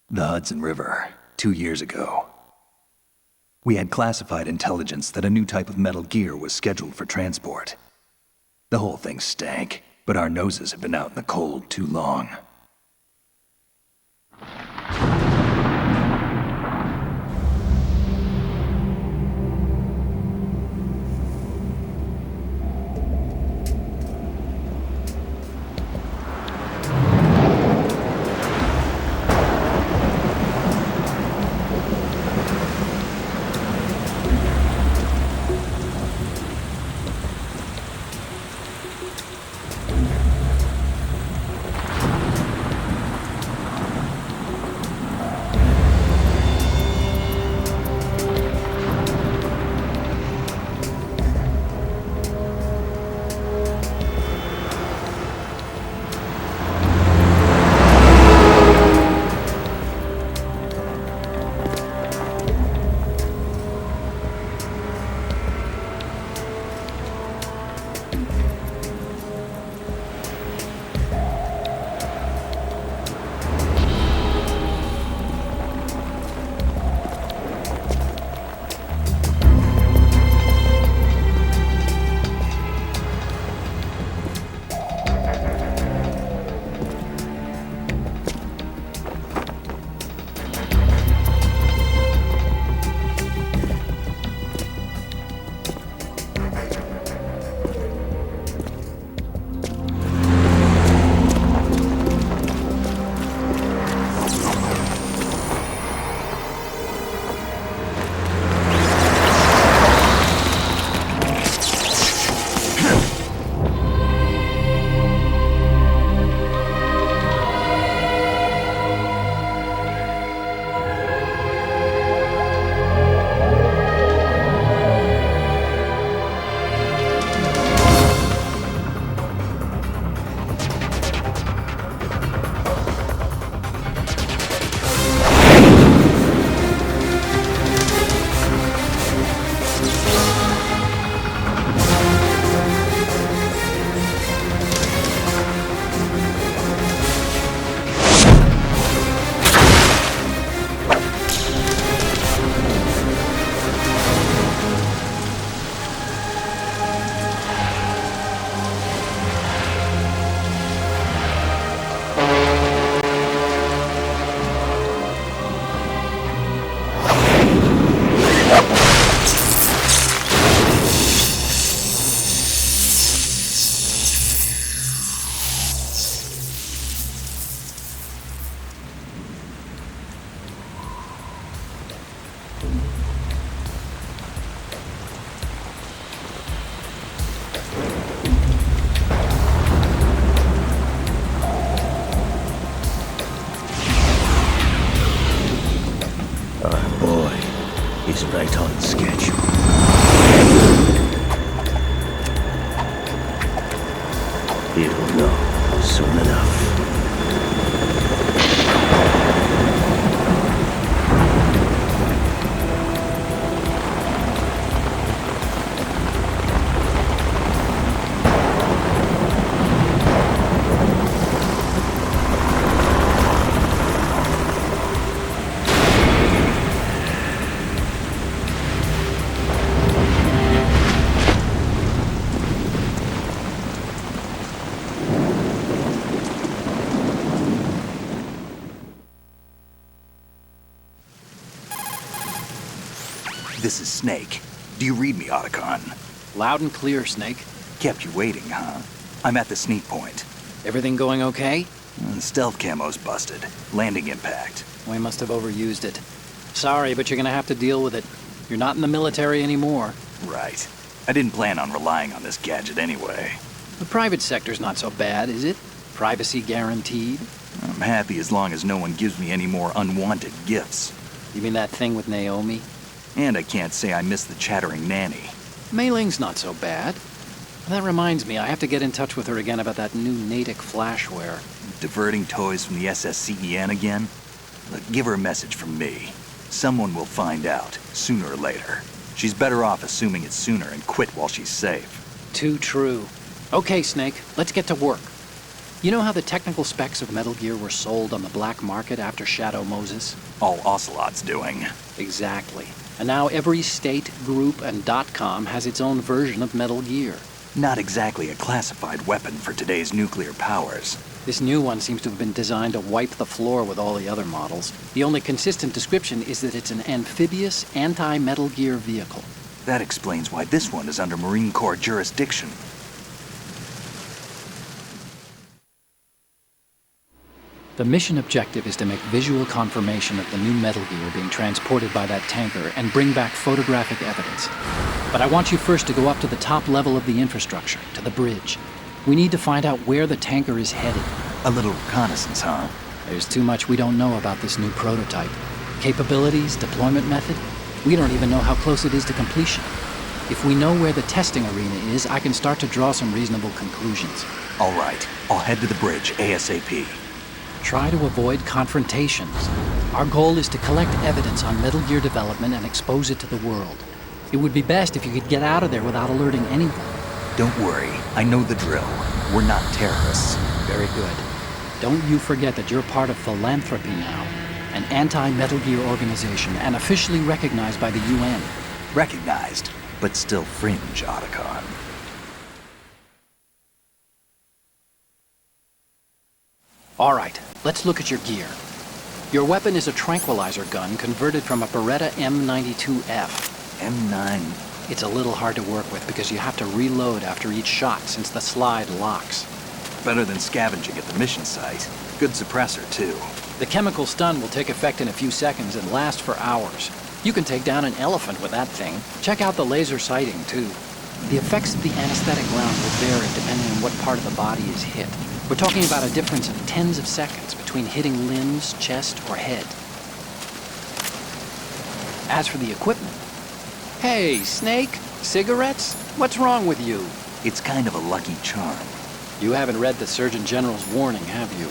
The Hudson River, 2 years ago. We had classified intelligence that a new type of metal gear was scheduled for transport. The whole thing stank, but our noses had been out in the cold too long. soon enough. This is Snake. Do you read me, Otacon? Loud and clear, Snake. Kept you waiting, huh? I'm at the sneak point. Everything going okay? Stealth camo's busted. Landing impact. We must have overused it. Sorry, but you're gonna have to deal with it. You're not in the military anymore. Right. I didn't plan on relying on this gadget anyway. The private sector's not so bad, is it? Privacy guaranteed? I'm happy as long as no one gives me any more unwanted gifts. You mean that thing with Naomi? And I can't say I miss the chattering nanny. Mei Ling's not so bad. That reminds me, I have to get in touch with her again about that new Natick flashware. Diverting toys from the SSCEN again? Look, give her a message from me. Someone will find out, sooner or later. She's better off assuming it's sooner and quit while she's safe. Too true. Okay, Snake, let's get to work. You know how the technical specs of Metal Gear were sold on the black market after Shadow Moses? All Ocelot's doing. Exactly. And now every state, group, and .com has its own version of Metal Gear. Not exactly a classified weapon for today's nuclear powers. This new one seems to have been designed to wipe the floor with all the other models. The only consistent description is that it's an amphibious, anti-Metal Gear vehicle. That explains why this one is under Marine Corps jurisdiction. The mission objective is to make visual confirmation of the new Metal Gear being transported by that tanker and bring back photographic evidence. But I want you first to go up to the top level of the infrastructure, to the bridge. We need to find out where the tanker is headed. A little reconnaissance, huh? There's too much we don't know about this new prototype. Capabilities, deployment method. We don't even know how close it is to completion. If we know where the testing arena is, I can start to draw some reasonable conclusions. All right, I'll head to the bridge ASAP. Try to avoid confrontations. Our goal is to collect evidence on Metal Gear development and expose it to the world. It would be best if you could get out of there without alerting anyone. Don't worry, I know the drill. We're not terrorists. Very good. Don't you forget that you're part of Philanthropy now, an anti-Metal Gear organization and officially recognized by the UN. Recognized, but still fringe, Otacon. All right, let's look at your gear. Your weapon is a tranquilizer gun converted from a Beretta M92F. M9. It's a little hard to work with because you have to reload after each shot since the slide locks. Better than scavenging at the mission site. Good suppressor, too. The chemical stun will take effect in a few seconds and last for hours. You can take down an elephant with that thing. Check out the laser sighting, too. The effects of the anesthetic round will vary depending on what part of the body is hit. We're talking about a difference of tens of seconds between hitting limbs, chest, or head. As for the equipment... Hey, Snake, cigarettes? What's wrong with you? It's kind of a lucky charm. You haven't read the Surgeon General's warning, have you?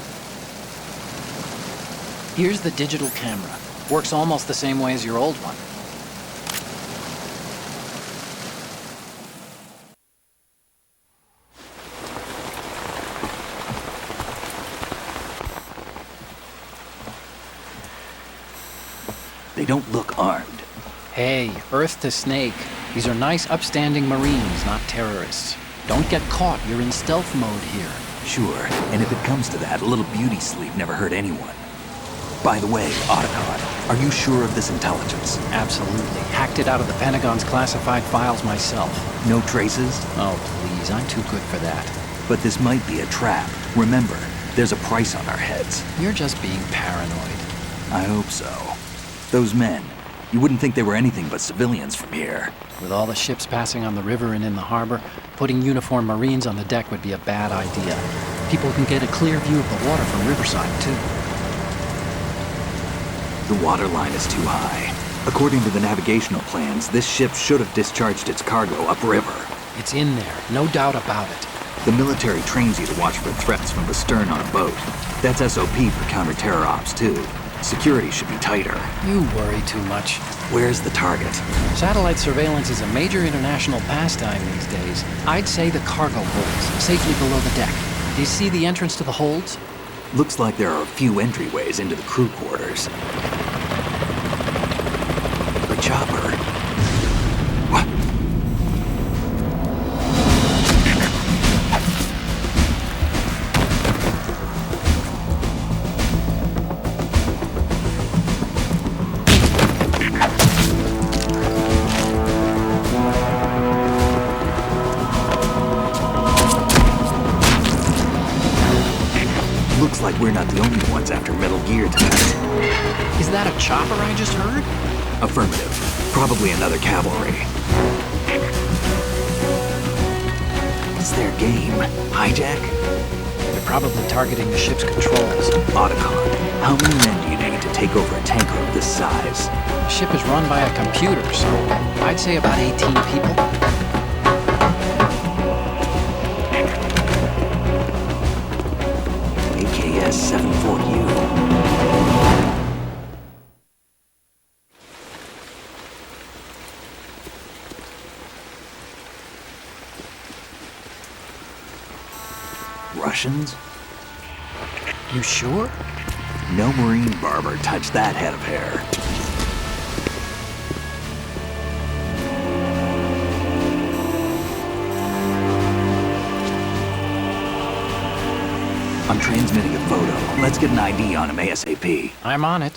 Here's the digital camera. Works almost the same way as your old one. They don't look armed. Hey, Earth to Snake. These are nice, upstanding Marines, not terrorists. Don't get caught. You're in stealth mode here. Sure, and if it comes to that, a little beauty sleep never hurt anyone. By the way, Otacon, are you sure of this intelligence? Absolutely. Hacked it out of the Pentagon's classified files myself. No traces? Oh, please. I'm too good for that. But this might be a trap. Remember, there's a price on our heads. You're just being paranoid. I hope so. Those men, you wouldn't think they were anything but civilians from here. With all the ships passing on the river and in the harbor, putting uniformed Marines on the deck would be a bad idea. People can get a clear view of the water from Riverside, too. The water line is too high. According to the navigational plans, this ship should have discharged its cargo upriver. It's in there, no doubt about it. The military trains you to watch for threats from the stern on a boat. That's SOP for counter-terror ops, too. Security should be tighter. You worry too much. Where's the target? Satellite surveillance is a major international pastime these days. I'd say the cargo holds, safely below the deck. Do you see the entrance to the holds? Looks like there are a few entryways into the crew quarters. The chopper. What? Looks like we're not the only ones after Metal Gear tonight. Is that a chopper I just heard? Affirmative. Probably another cavalry. What's their game? Hijack? They're probably targeting the ship's controls. Otacon, how many men do you need to take over a tanker of this size? The ship is run by a computer, so I'd say about 18 people. AKS 74U. Russians? You sure? No Marine barber touched that head of hair. I'm transmitting a photo. Let's get an ID on him ASAP. I'm on it.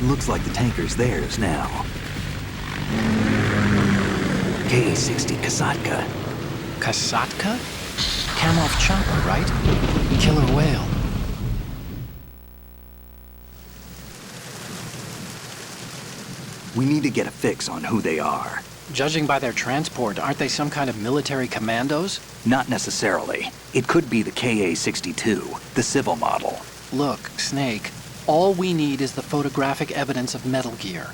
Looks like the tanker's theirs now. KA-60 Kasatka. Kasatka? Kamov chopper, right? Killer whale. We need to get a fix on who they are. Judging by their transport, aren't they some kind of military commandos? Not necessarily. It could be the KA-62, the civil model. Look, Snake, all we need is the photographic evidence of Metal Gear.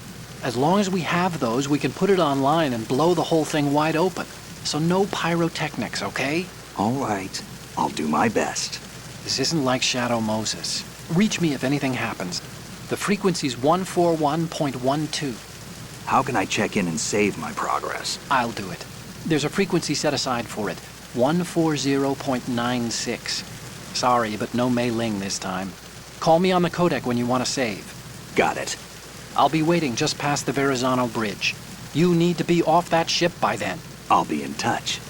As long as we have those, we can put it online and blow the whole thing wide open. So no pyrotechnics, okay? All right. I'll do my best. This isn't like Shadow Moses. Reach me if anything happens. The frequency's 141.12. How can I check in and save my progress? I'll do it. There's a frequency set aside for it. 140.96. Sorry, but no Mei Ling this time. Call me on the codec when you want to save. Got it. I'll be waiting just past the Verrazano Bridge. You need to be off that ship by then. I'll be in touch.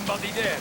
somebody there?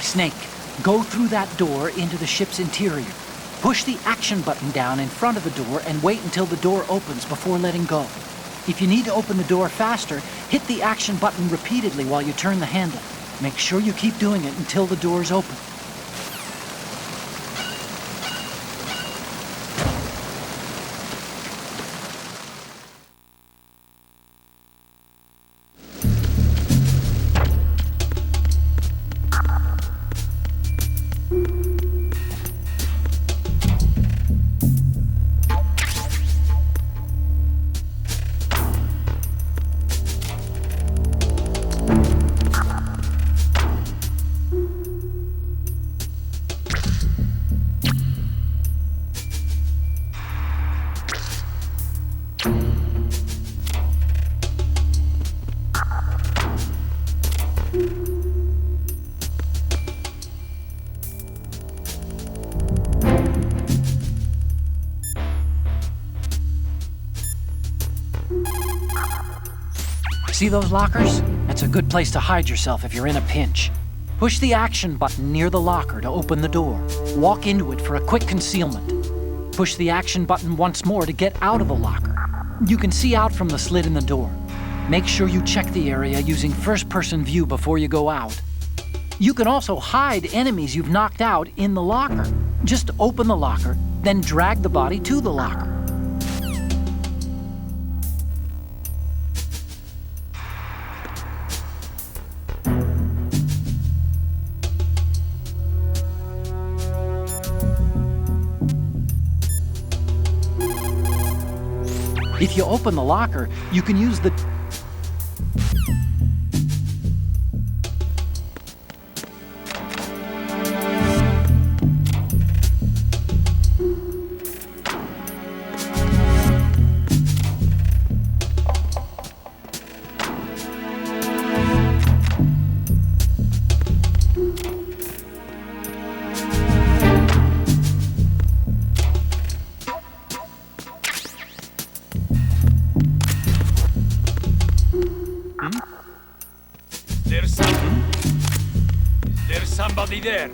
Snake, go through that door into the ship's interior. Push the action button down in front of the door and wait until the door opens before letting go. If you need to open the door faster, hit the action button repeatedly while you turn the handle. Make sure you keep doing it until the door's open. See those lockers? That's a good place to hide yourself if you're in a pinch. Push the action button near the locker to open the door. Walk into it for a quick concealment. Push the action button once more to get out of the locker. You can see out from the slit in the door. Make sure you check the area using first-person view before you go out. You can also hide enemies you've knocked out in the locker. Just open the locker, then drag the body to the locker. If you open the locker, you can use the... There's somebody there.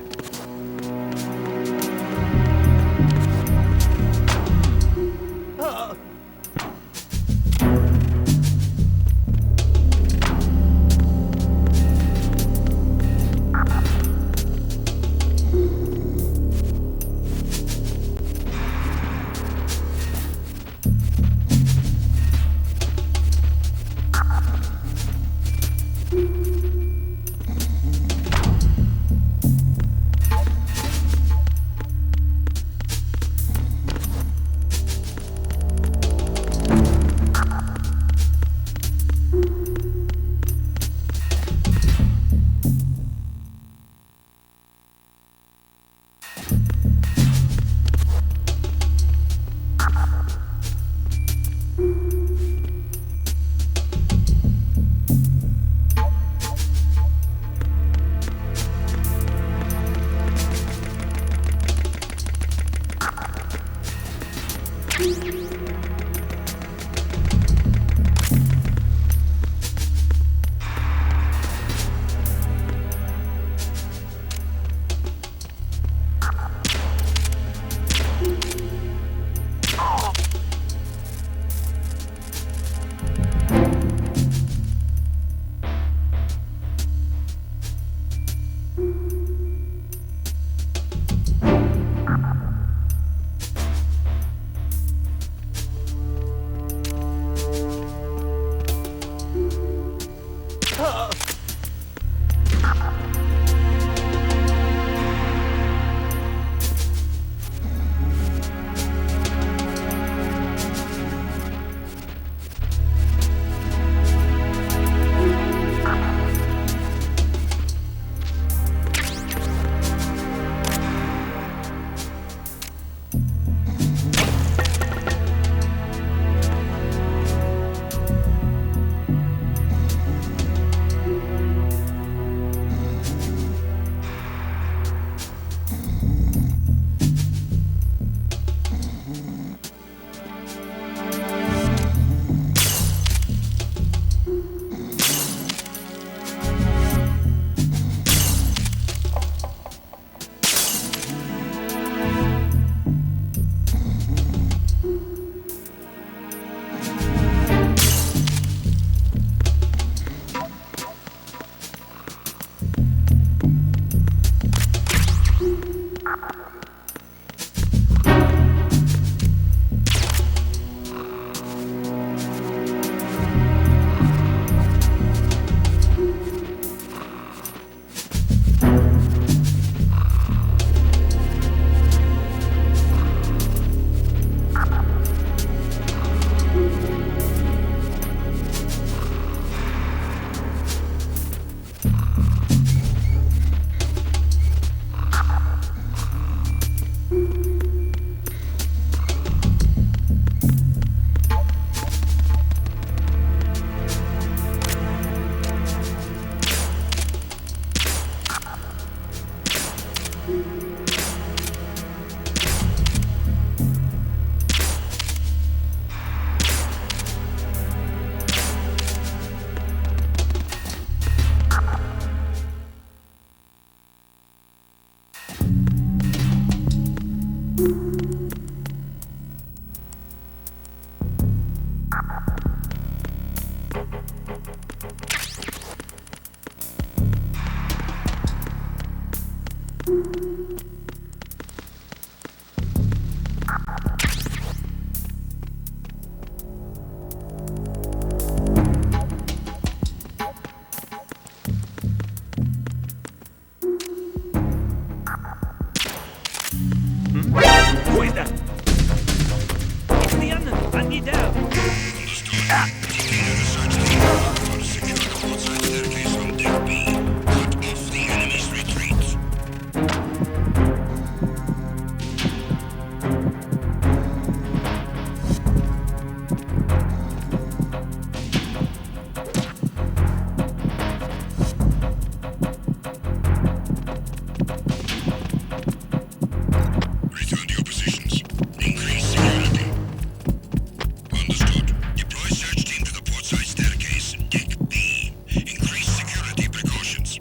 Who is that? It's the enemy. I need help. Return to your positions. Increase security. Understood. Deploy search team to the portside staircase. Deck B. Increase security precautions.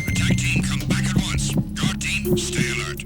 Attack team, come back at once. Guard team, stay alert.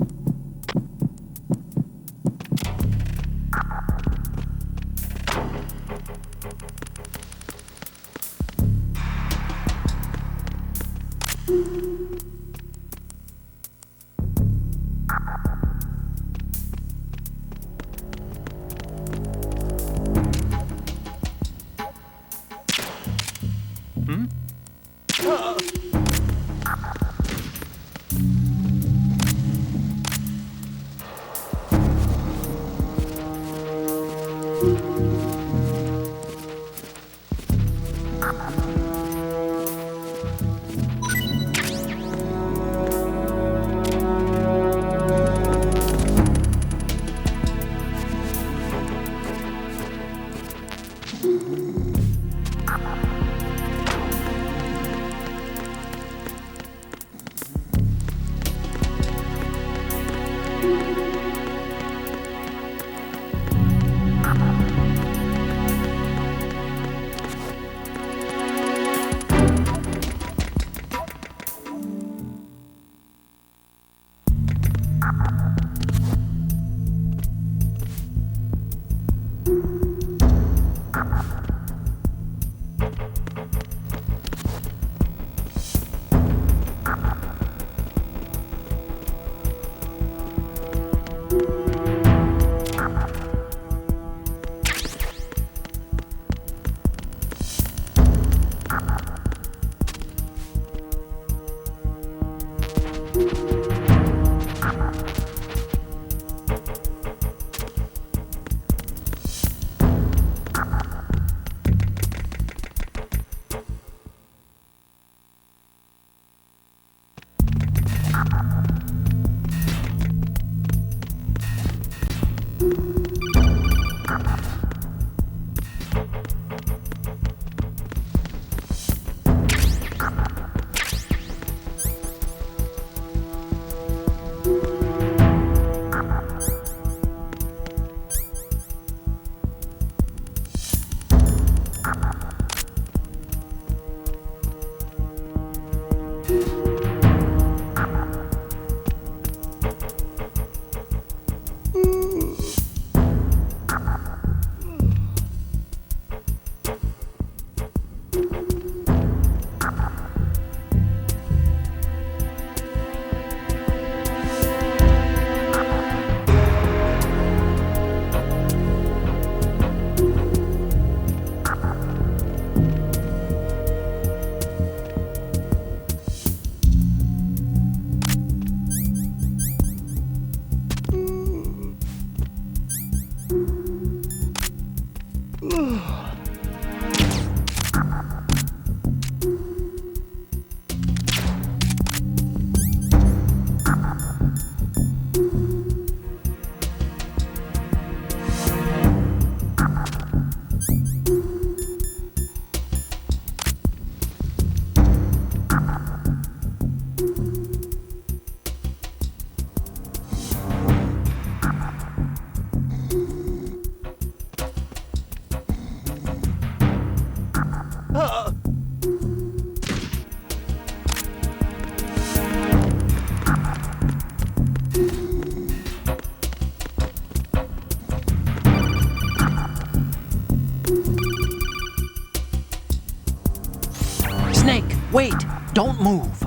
Snake, wait! Don't move!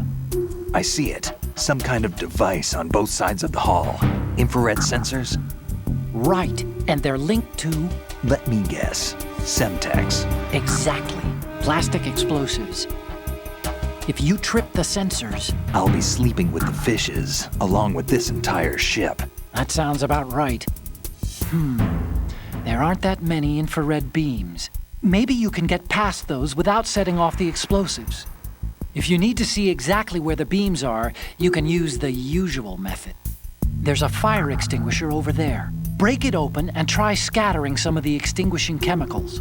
I see it. Some kind of device on both sides of the hall. Infrared sensors? Right, and they're linked to... Let me guess. Semtex. Exactly. Plastic explosives. If you trip the sensors... I'll be sleeping with the fishes, along with this entire ship. That sounds about right. There aren't that many infrared beams. Maybe you can get past those without setting off the explosives. If you need to see exactly where the beams are, you can use the usual method. There's a fire extinguisher over there. Break it open and try scattering some of the extinguishing chemicals.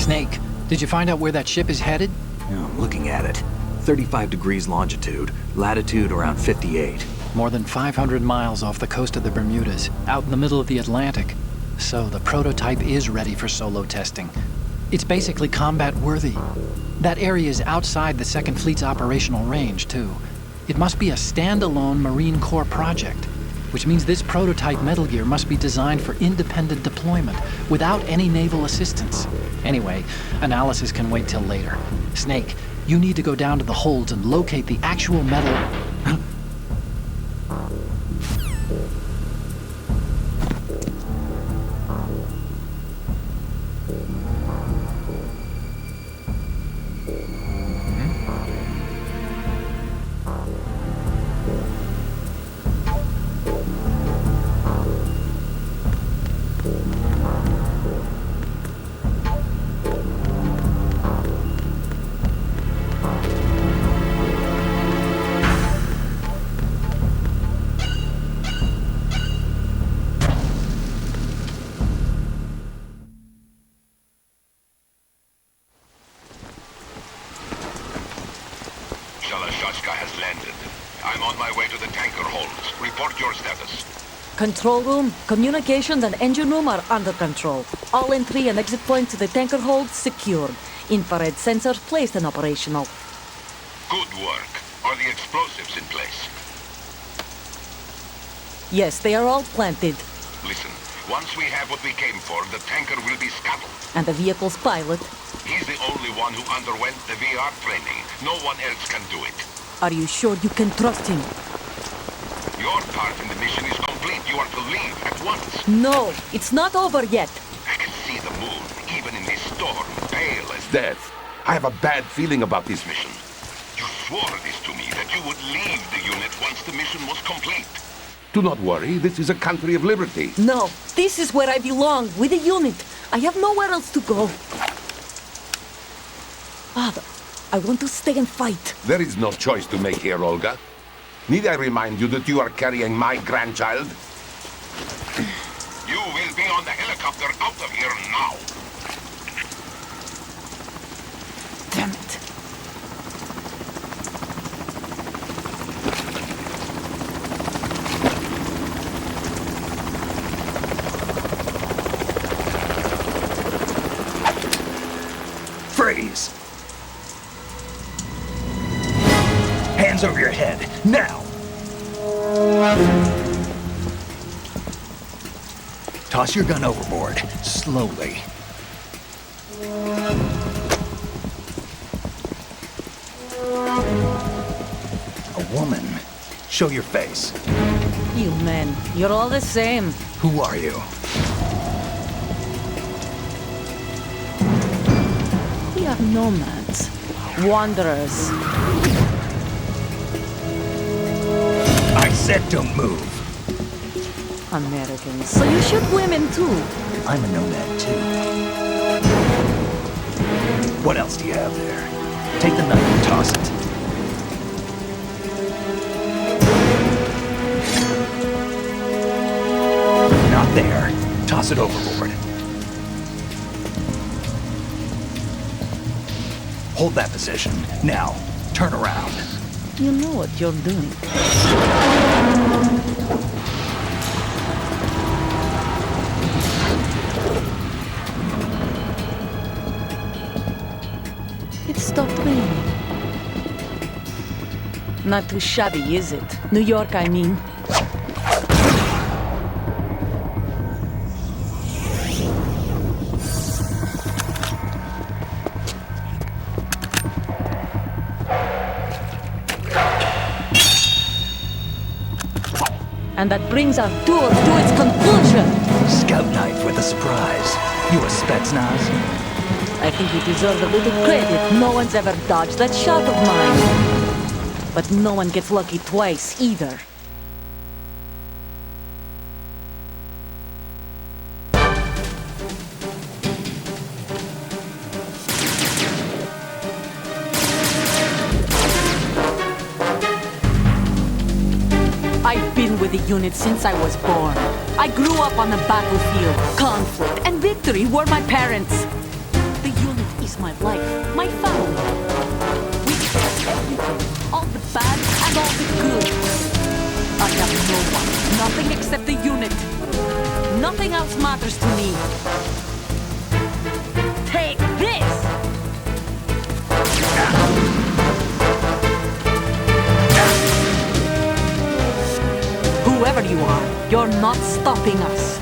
Snake, did you find out where that ship is headed? Yeah, I'm looking at it. 35 degrees longitude, latitude around 58. More than 500 miles off the coast of the Bermudas, out in the middle of the Atlantic. So the prototype is ready for solo testing. It's basically combat-worthy. That area is outside the Second Fleet's operational range, too. It must be a standalone Marine Corps project. which means this prototype Metal Gear must be designed for independent deployment, without any naval assistance. Anyway, analysis can wait till later. Snake, you need to go down to the holds and locate the actual metal... Shalashaska has landed. I'm on my way to the tanker holds. Report your status. Control room, communications and engine room are under control. All entry and exit points to the tanker hold secured. Infrared sensors placed and operational. Good work. Are the explosives in place? Yes, they are all planted. Listen, once we have what we came for, the tanker will be scuttled. And the vehicle's pilot. He's the only one who underwent the VR training. No one else can do it. Are you sure you can trust him? Your part in the mission is complete. You are to leave at once. No, it's not over yet. I can see the moon, even in this storm, pale as death. I have a bad feeling about this mission. You swore this to me, that you would leave the unit once the mission was complete. Do not worry, this is a country of liberty. No, this is where I belong, with the unit. I have nowhere else to go. Father, I want to stay and fight. There is no choice to make here, Olga. Need I remind you that you are carrying my grandchild? You will be on the helicopter out of here now. Damn it. Freeze! Hands over your head, now! Toss your gun overboard, slowly. A woman. Show your face. You men, you're all the same. Who are you? We are nomads. Wanderers. I said don't move. Americans. So you shoot women too. I'm a nomad too. What else do you have there? Take the knife and toss it. Not there. Toss it overboard. Hold that position. Now, turn around. You know what you're doing. It stopped raining. Not too shabby, is it? New York, I mean. And that brings our tour to its conclusion. Scout knife with a surprise. You a Spetsnaz? I think you deserve a little credit. No one's ever dodged that shot of mine. But no one gets lucky twice, either. I've been with the unit since I was born. I grew up on the battlefield. Conflict and victory were my parents. The unit is my life, my family. We share everything, all the bad and all the good. I have no one, nothing except the unit. Nothing else matters to me. Take this! Whoever you are, You're not stopping us.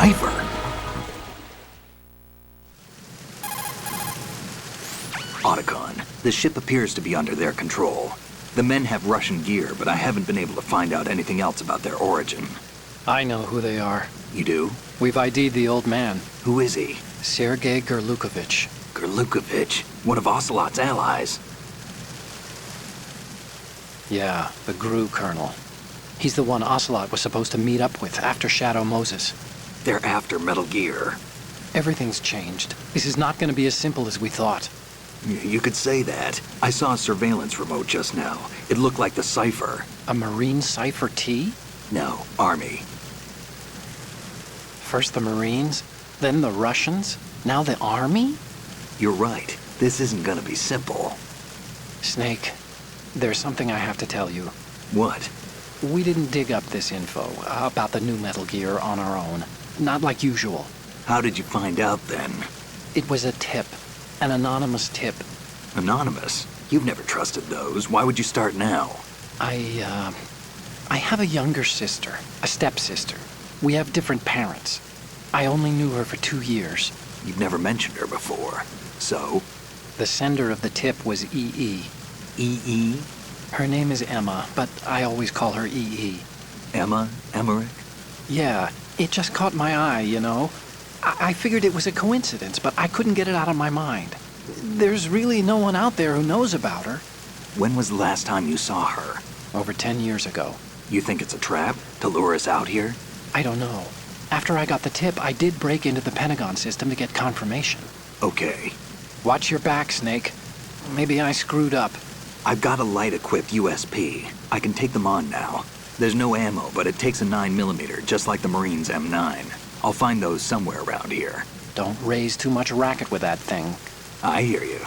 cipher. Otacon, the ship appears to be under their control. The men have Russian gear, but I haven't been able to find out anything else about their origin. I know who they are. You do? We've ID'd the old man, Who is he? Sergei Gerlukovich. Gerlukovich, one of Ocelot's allies. Yeah, the GRU colonel. He's the one Ocelot was supposed to meet up with after Shadow Moses. They're after Metal Gear. Everything's changed. This is not going to be as simple as we thought. You could say that. I saw a surveillance remote just now. It looked like the cipher. A Marine Cipher T? No, Army. First the Marines, then the Russians, now the Army? You're right. This isn't gonna be simple. Snake, there's something I have to tell you. What? We didn't dig up this info about the new Metal Gear on our own. Not like usual. How did you find out then? It was a tip. An anonymous tip. Anonymous? You've never trusted those. Why would you start now? I have a younger sister, a stepsister. We have different parents. I only knew her for 2 years. You've never mentioned her before. So? The sender of the tip was EE. EE? Her name is Emma, but I always call her EE. Emma? Emmerich? Yeah, it just caught my eye, you know? I figured it was a coincidence, but I couldn't get it out of my mind. There's really no one out there who knows about her. When was the last time you saw her? Over 10 years ago. You think it's a trap? To lure us out here? I don't know. After I got the tip, I did break into the Pentagon system to get confirmation. Okay. Watch your back, Snake. Maybe I screwed up. I've got a light-equipped USP. I can take them on now. There's no ammo, but it takes a 9mm, just like the Marines' M9. I'll find those somewhere around here. Don't raise too much racket with that thing. I hear you.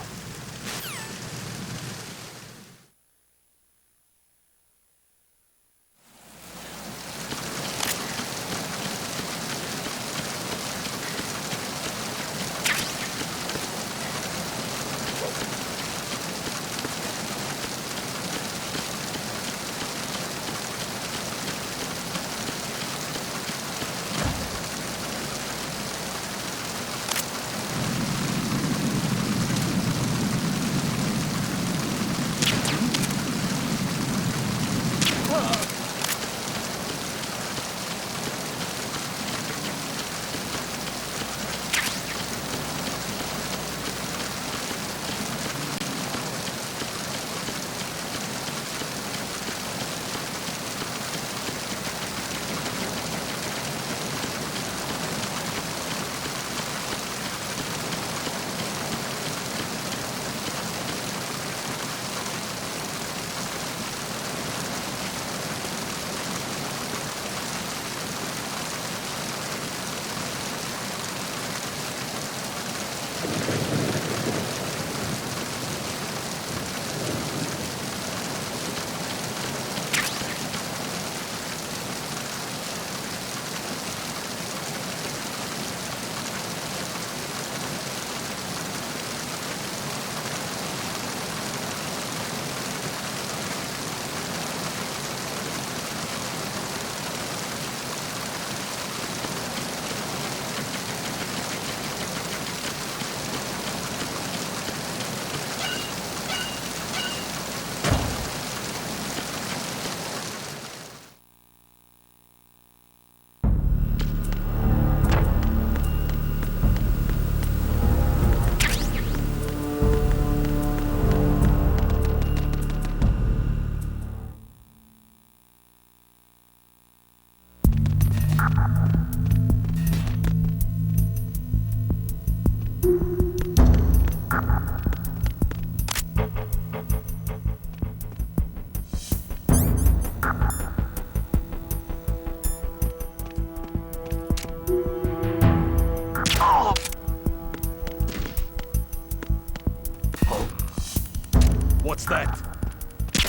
What's that?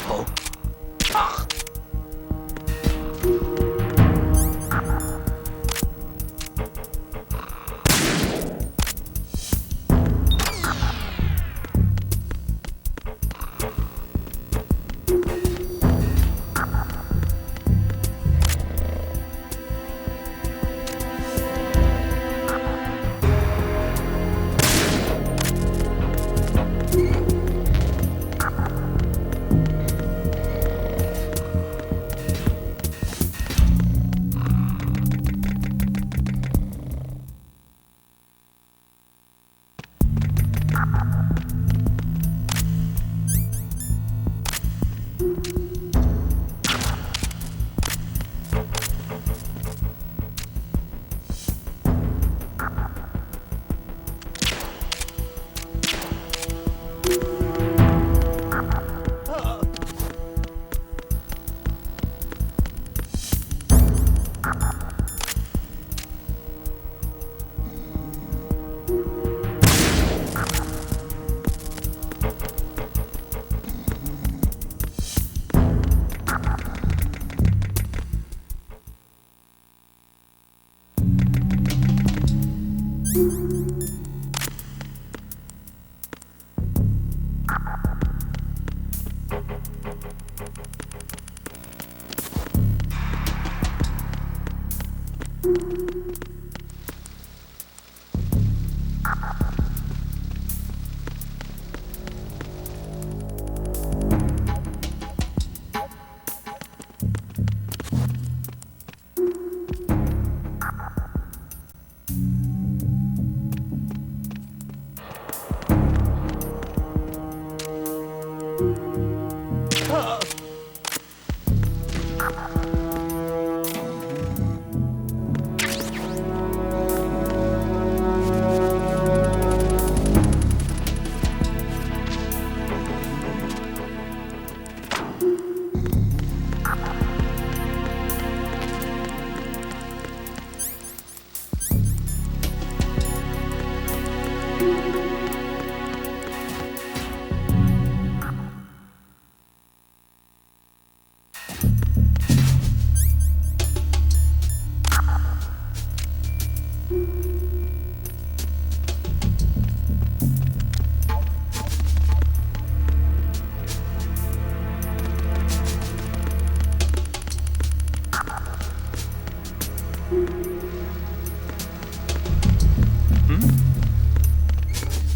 Oh.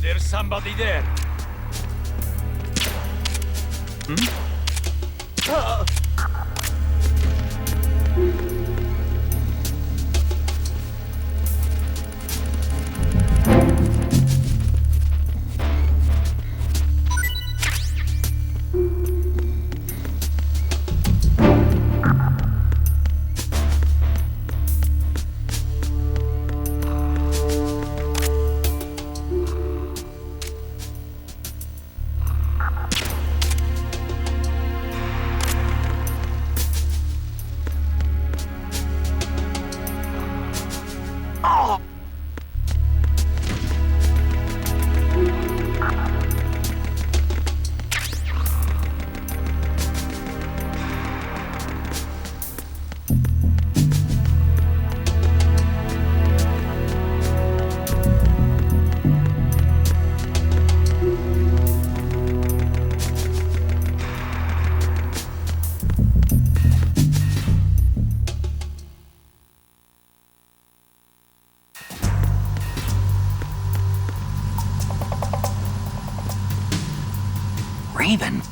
There's somebody there. Raven?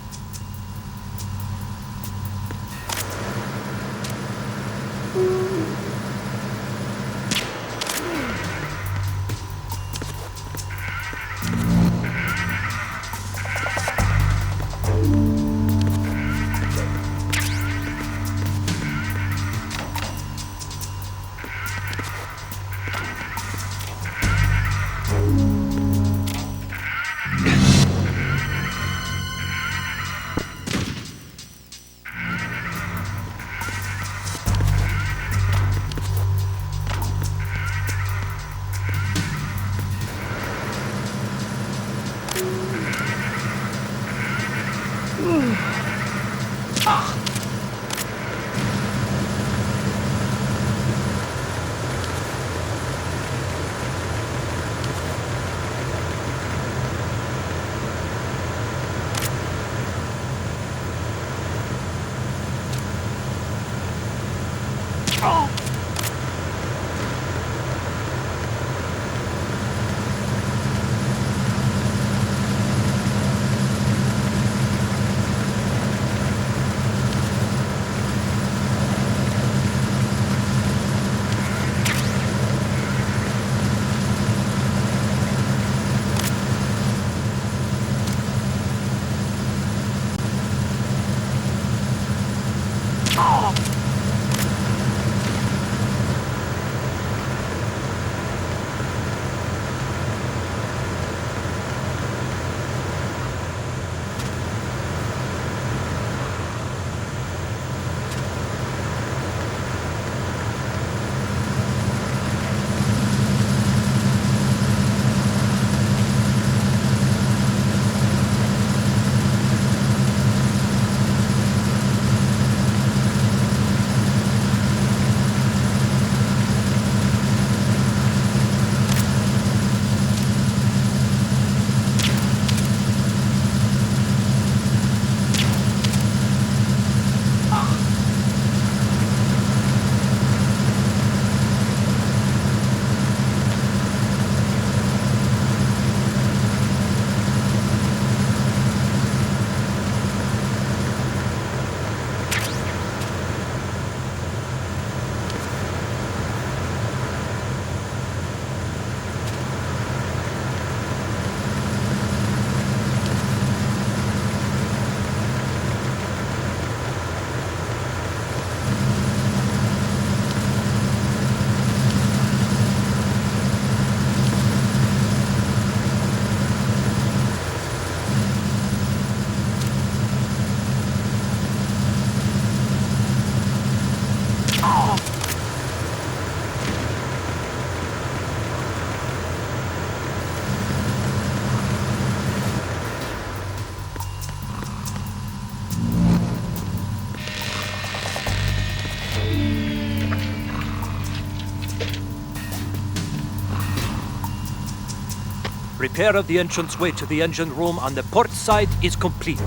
Repair of the entranceway to the engine room on the port side is complete.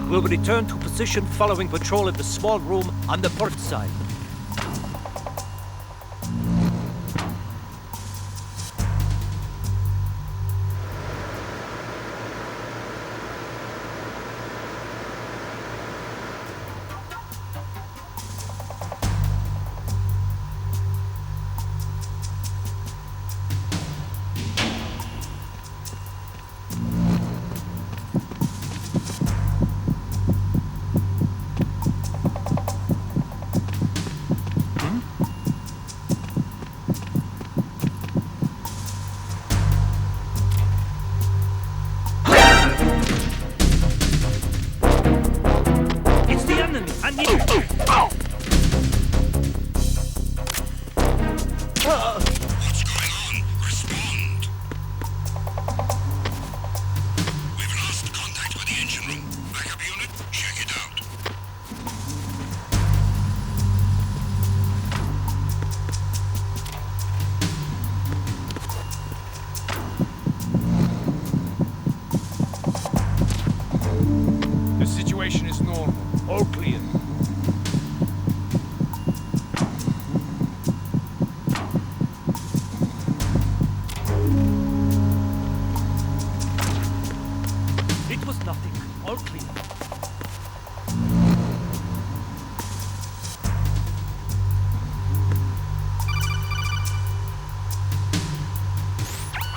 We'll return to position following patrol of the small room on the port side. It's the enemy! I need What's going on? Respond! We've lost contact with the engine room. Backup unit, check it out. The situation is normal. All clear. It was nothing. All clear.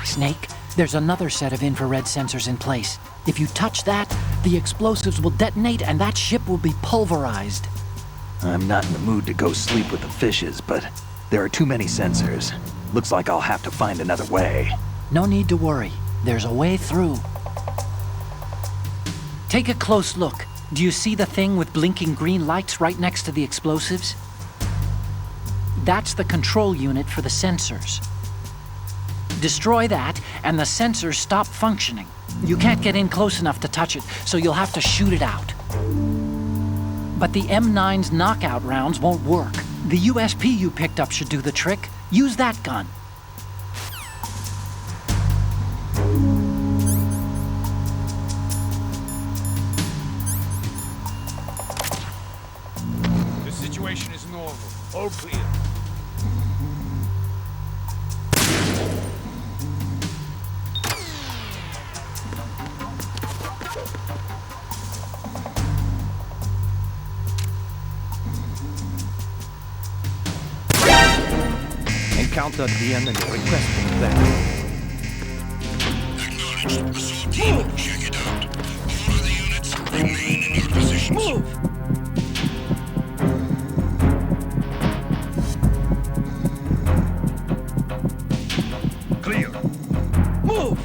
Snake, there's another set of infrared sensors in place. If you touch that, the explosives will detonate and that ship will be pulverized. I'm not in the mood to go sleep with the fishes, but there are too many sensors. Looks like I'll have to find another way. No need to worry. There's a way through. Take a close look. Do you see the thing with blinking green lights right next to the explosives? That's the control unit for the sensors. Destroy that, and the sensors stop functioning. You can't get in close enough to touch it, so you'll have to shoot it out. But the M9's knockout rounds won't work. The USP you picked up should do the trick. Use that gun. The situation is normal. All clear. Encountered the enemy. Requesting that. Acknowledged. Assault team, check it out. All other units, remain in your positions. Move! Clear. Move!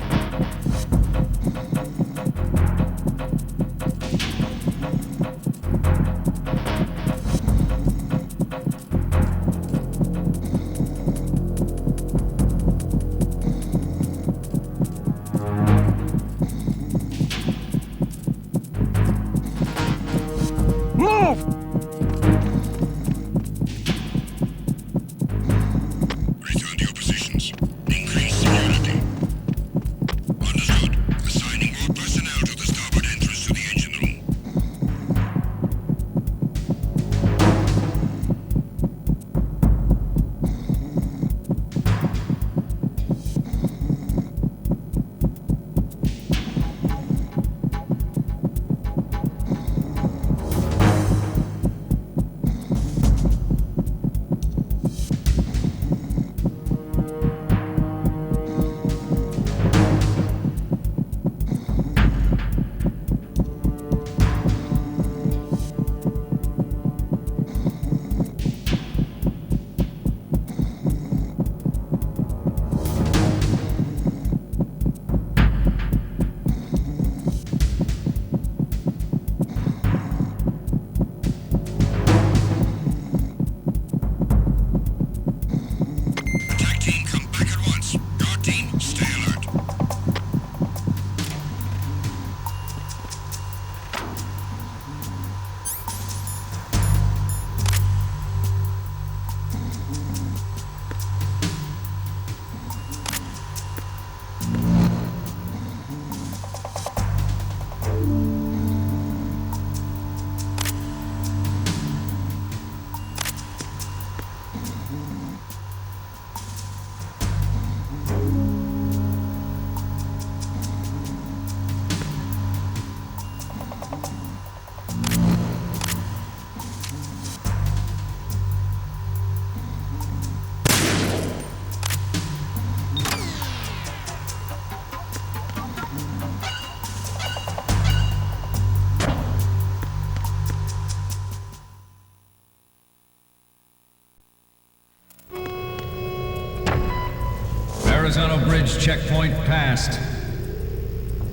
Tunnel Bridge checkpoint passed.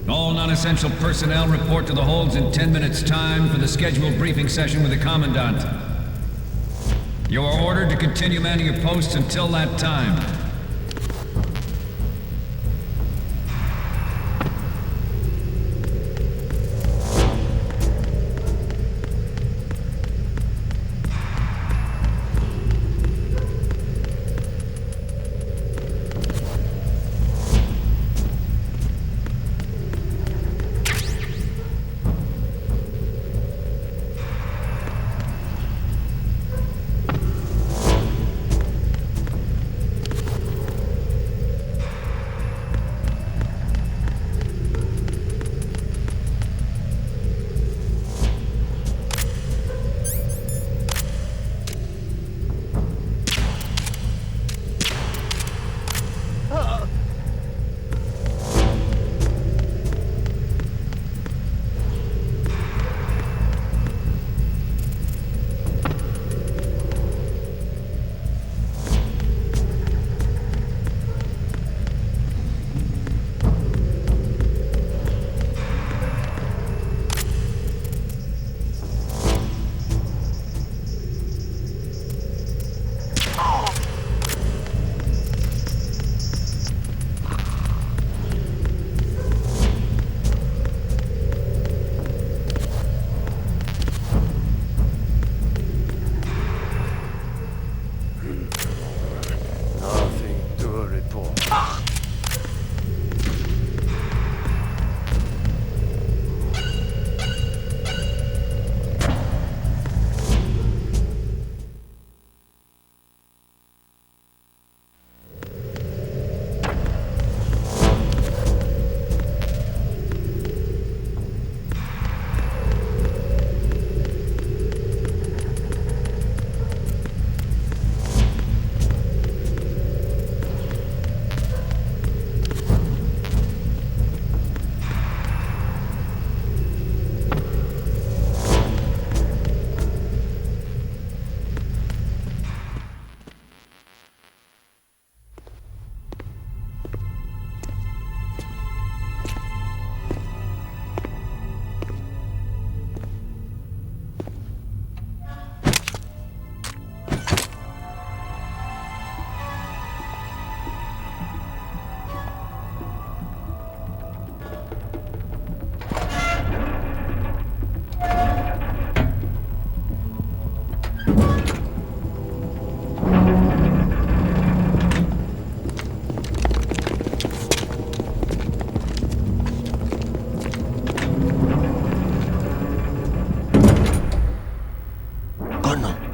All non-essential personnel report to the holds in 10 minutes' time for the scheduled briefing session with the Commandant. You are ordered to continue manning your posts until that time.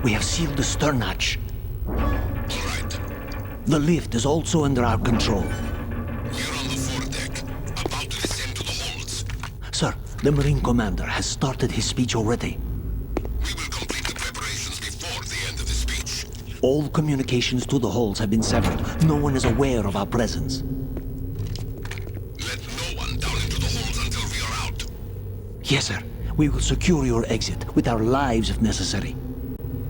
We have sealed the stern hatch. All right. The lift is also under our control. We're on the foredeck, about to descend to the holds. Sir, the Marine Commander has started his speech already. We will complete the preparations before the end of the speech. All communications to the holds have been severed. No one is aware of our presence. Let no one down into the holds until we are out. Yes, sir. We will secure your exit with our lives if necessary.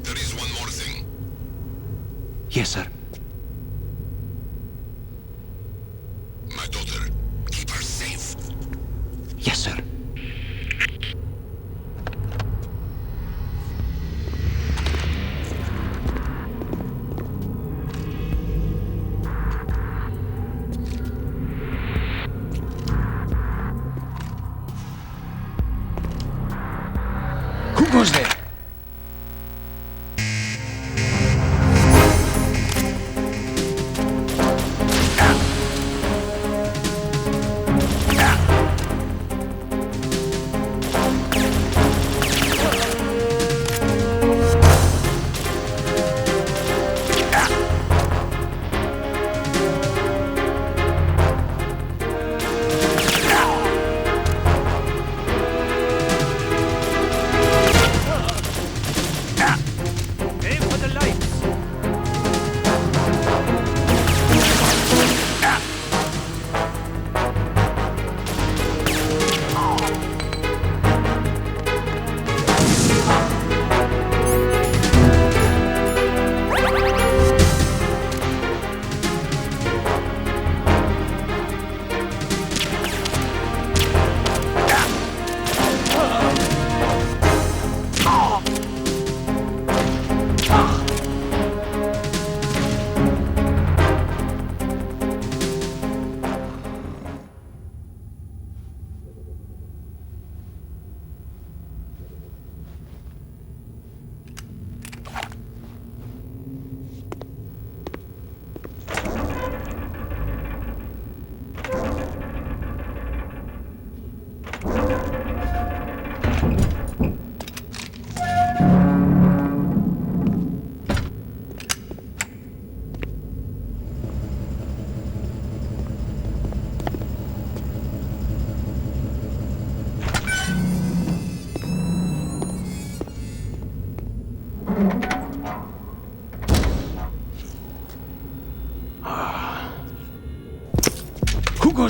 There is one more thing. Yes, sir. My daughter, keep her safe. Yes, sir. Who goes there?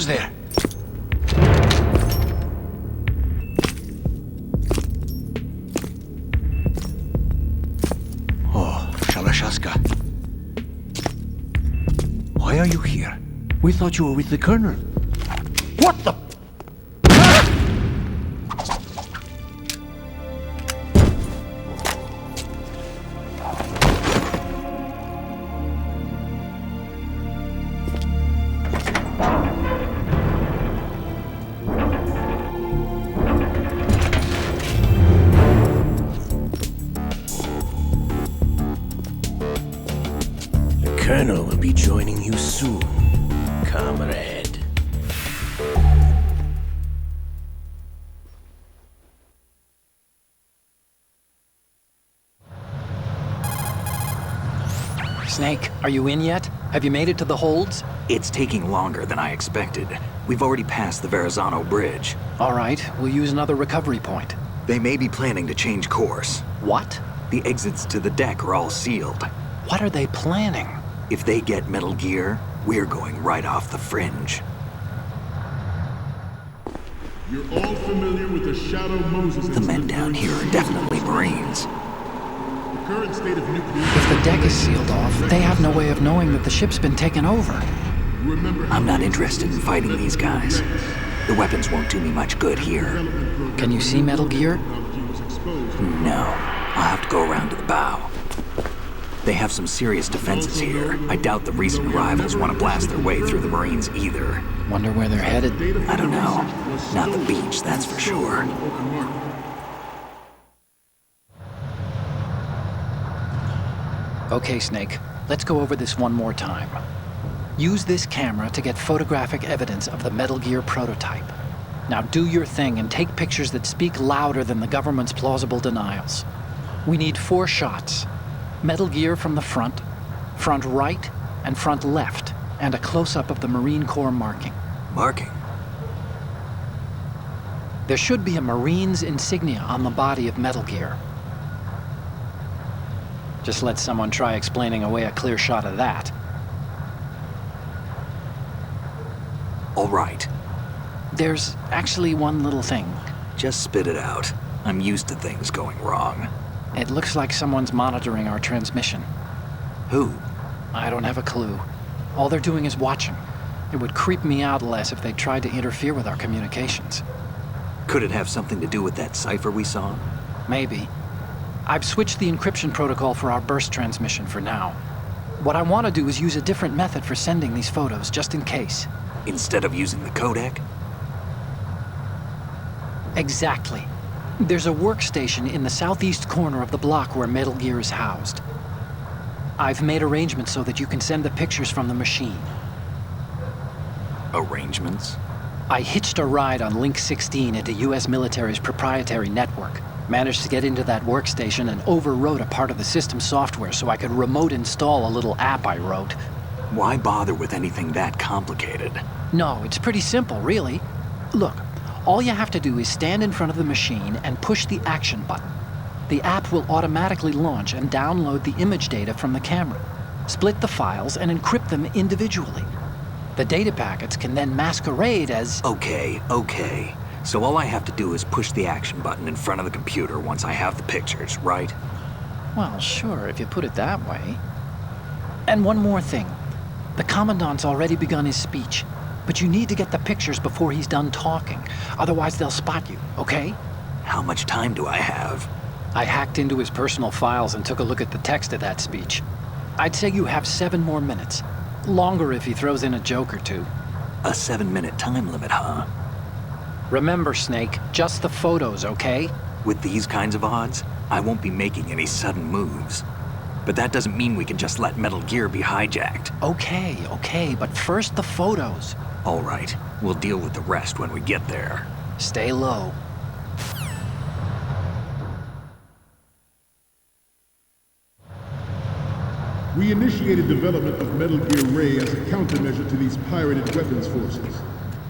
goes there. Oh, Shalashaska. Why are you here? We thought you were with the Colonel. What the? Colonel will be joining you soon, comrade. Snake, are you in yet? Have you made it to the holds? It's taking longer than I expected. We've already passed the Verrazano Bridge. All right, we'll use another recovery point. They may be planning to change course. What? The exits to the deck are all sealed. What are they planning? If they get Metal Gear, we're going right off the fringe. You're all familiar with the Shadow Moses The men down here are definitely Marines. The current state of nuclear... If the deck is sealed off, they have no way of knowing that the ship's been taken over. Remember I'm not interested in fighting these guys. The weapons won't do me much good here. Can you see Metal Gear? No. I'll have to go around to the bow. They have some serious defenses here. I doubt the recent arrivals want to blast their way through the Marines either. Wonder where they're headed? I don't know. Not the beach, that's for sure. Okay, Snake. Let's go over this one more time. Use this camera to get photographic evidence of the Metal Gear prototype. Now do your thing and take pictures that speak louder than the government's plausible denials. We need 4 shots. Metal Gear from the front right, and front left, and a close-up of the Marine Corps marking. Marking? There should be a Marine's insignia on the body of Metal Gear. Just let someone try explaining away a clear shot of that. All right. There's actually one little thing. Just spit it out. I'm used to things going wrong. It looks like someone's monitoring our transmission. Who? I don't have a clue. All they're doing is watching. It would creep me out less if they tried to interfere with our communications. Could it have something to do with that cipher we saw? Maybe. I've switched the encryption protocol for our burst transmission for now. What I want to do is use a different method for sending these photos, just in case. Instead of using the codec? Exactly. There's a workstation in the southeast corner of the block where Metal Gear is housed. I've made arrangements so that you can send the pictures from the machine. Arrangements? I hitched a ride on Link 16 into US military's proprietary network. Managed to get into that workstation and overwrote a part of the system software so I could remote install a little app I wrote. Why bother with anything that complicated? No, it's pretty simple, really. Look, all you have to do is stand in front of the machine and push the action button. The app will automatically launch and download the image data from the camera, split the files, and encrypt them individually. The data packets can then masquerade as... Okay. So all I have to do is push the action button in front of the computer once I have the pictures, right? Well, sure, if you put it that way. And one more thing. The Commandant's already begun his speech, but you need to get the pictures before he's done talking. Otherwise, they'll spot you, okay? How much time do I have? I hacked into his personal files and took a look at the text of that speech. I'd say you have 7 more minutes. Longer if he throws in a joke or two. A 7-minute time limit, huh? Remember, Snake, just the photos, okay? With these kinds of odds, I won't be making any sudden moves. But that doesn't mean we can just let Metal Gear be hijacked. Okay, but first the photos. All right, we'll deal with the rest when we get there. Stay low. We initiated development of Metal Gear Ray as a countermeasure to these pirated weapons forces.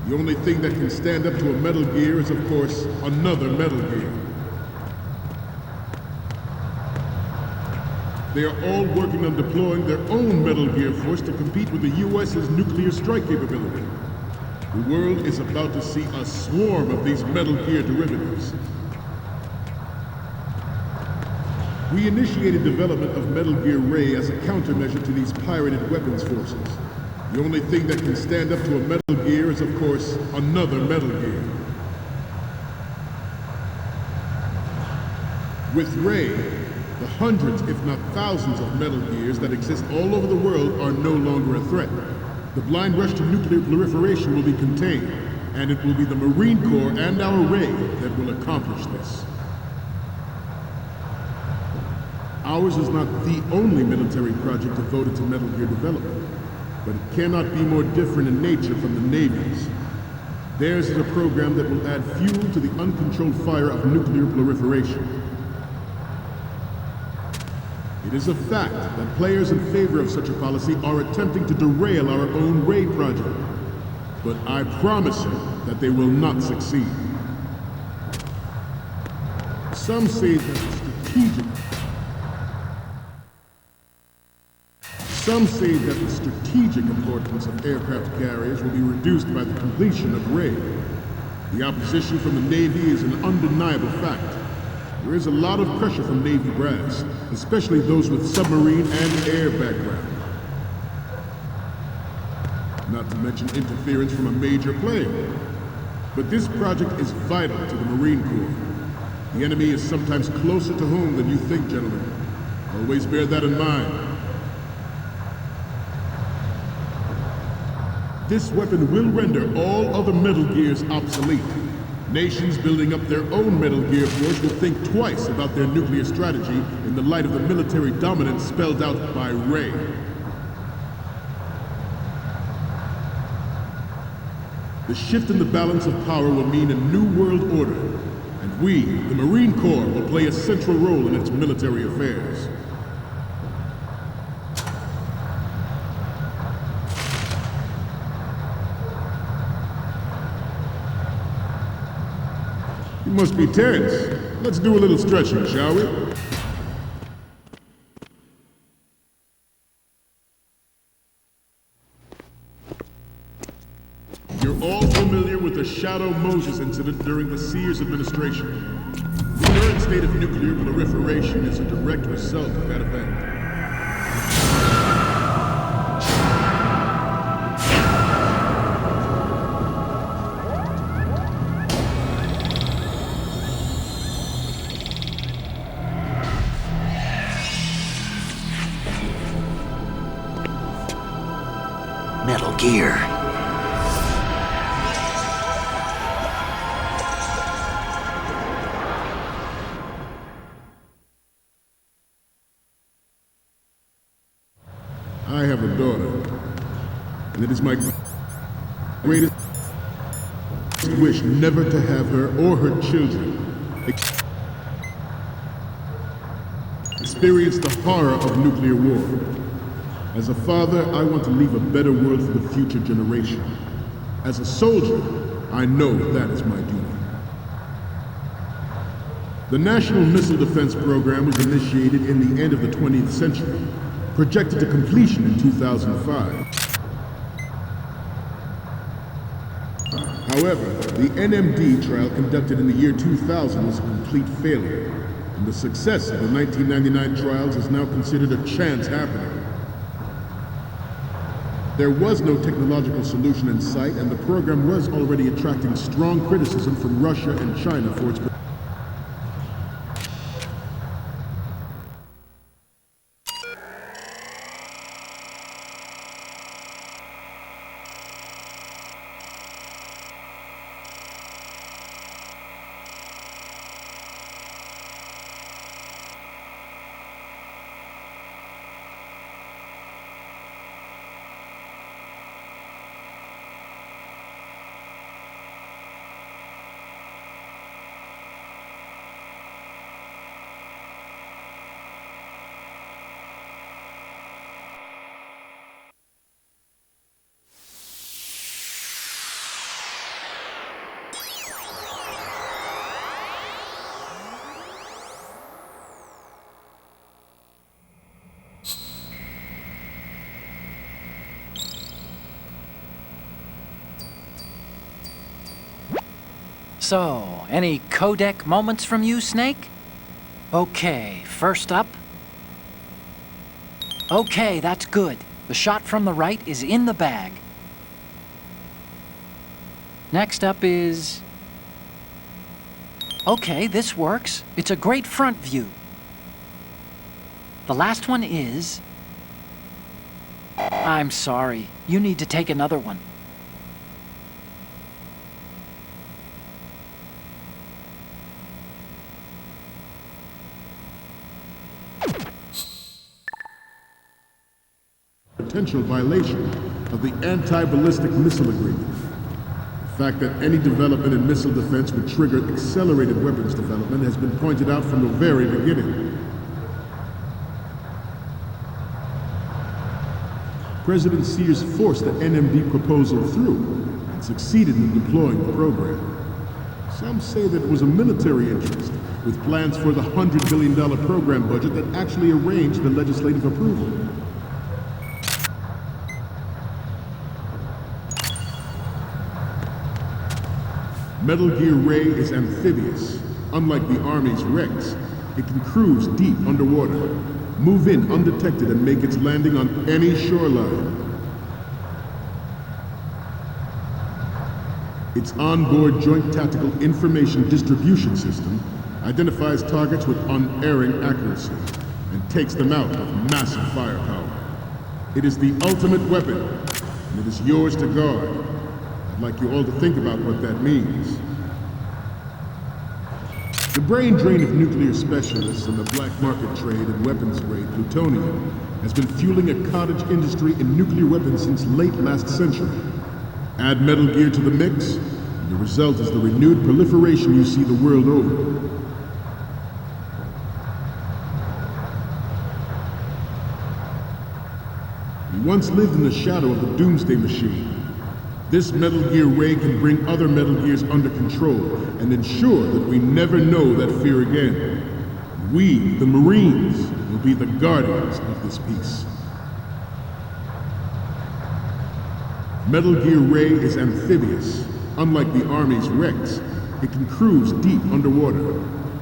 The only thing that can stand up to a Metal Gear is, of course, another Metal Gear. They are all working on deploying their own Metal Gear force to compete with the U.S.'s nuclear strike capability. The world is about to see a swarm of these Metal Gear derivatives. We initiated development of Metal Gear Ray as a countermeasure to these pirated weapons forces. The only thing that can stand up to a Metal Gear is, of course, another Metal Gear. With Ray, the hundreds, if not thousands, of Metal Gears that exist all over the world are no longer a threat. The blind rush to nuclear proliferation will be contained, and it will be the Marine Corps and our Ray that will accomplish this. Ours is not the only military project devoted to Metal Gear development, but it cannot be more different in nature from the Navy's. Theirs is a program that will add fuel to the uncontrolled fire of nuclear proliferation. It is a fact that players in favor of such a policy are attempting to derail our own Ray project. But I promise you that they will not succeed. Some say that the strategic importance of aircraft carriers will be reduced by the completion of Ray. The opposition from the Navy is an undeniable fact. There is a lot of pressure from Navy brass, especially those with submarine and air background. Not to mention interference from a major player. But this project is vital to the Marine Corps. The enemy is sometimes closer to home than you think, gentlemen. Always bear that in mind. This weapon will render all other Metal Gears obsolete. Nations building up their own Metal Gear force will think twice about their nuclear strategy in the light of the military dominance spelled out by Ray. The shift in the balance of power will mean a new world order, and we, the Marine Corps, will play a central role in its military affairs. You must be tense. Let's do a little stretching, shall we? You're all familiar with the Shadow Moses incident during the Sears administration. The current state of nuclear proliferation is a direct result of that event. Metal Gear. I have a daughter, and it is my greatest wish never to have her or her children experience the horror of nuclear war. As a father, I want to leave a better world for the future generation. As a soldier, I know that is my duty. The National Missile Defense Program was initiated in the end of the 20th century, projected to completion in 2005. However, the NMD trial conducted in the year 2000 was a complete failure, and the success of the 1999 trials is now considered a chance happening. There was no technological solution in sight, and the program was already attracting strong criticism from Russia and China for its So, any codec moments from you, Snake? Okay, first up. Okay, that's good. The shot from the right is in the bag. Next up is... Okay, this works. It's a great front view. The last one is... I'm sorry. You need to take another one. Potential violation of the Anti-Ballistic Missile Agreement. The fact that any development in missile defense would trigger accelerated weapons development has been pointed out from the very beginning. President Sears forced the NMD proposal through and succeeded in deploying the program. Some say that it was a military interest, with plans for the $100 billion program budget that actually arranged the legislative approval. Metal Gear Ray is amphibious. Unlike the Army's Rex, it can cruise deep underwater, move in undetected, and make its landing on any shoreline. Its onboard Joint Tactical Information Distribution System identifies targets with unerring accuracy and takes them out with massive firepower. It is the ultimate weapon, and it is yours to guard. I'd like you all to think about what that means. The brain drain of nuclear specialists and the black market trade in weapons-grade plutonium has been fueling a cottage industry in nuclear weapons since late last century. Add Metal Gear to the mix, and the result is the renewed proliferation you see the world over. We once lived in the shadow of the Doomsday Machine. This Metal Gear Ray can bring other Metal Gears under control and ensure that we never know that fear again. We, the Marines, will be the guardians of this peace. Metal Gear Ray is amphibious. Unlike the Army's Rex, it can cruise deep underwater,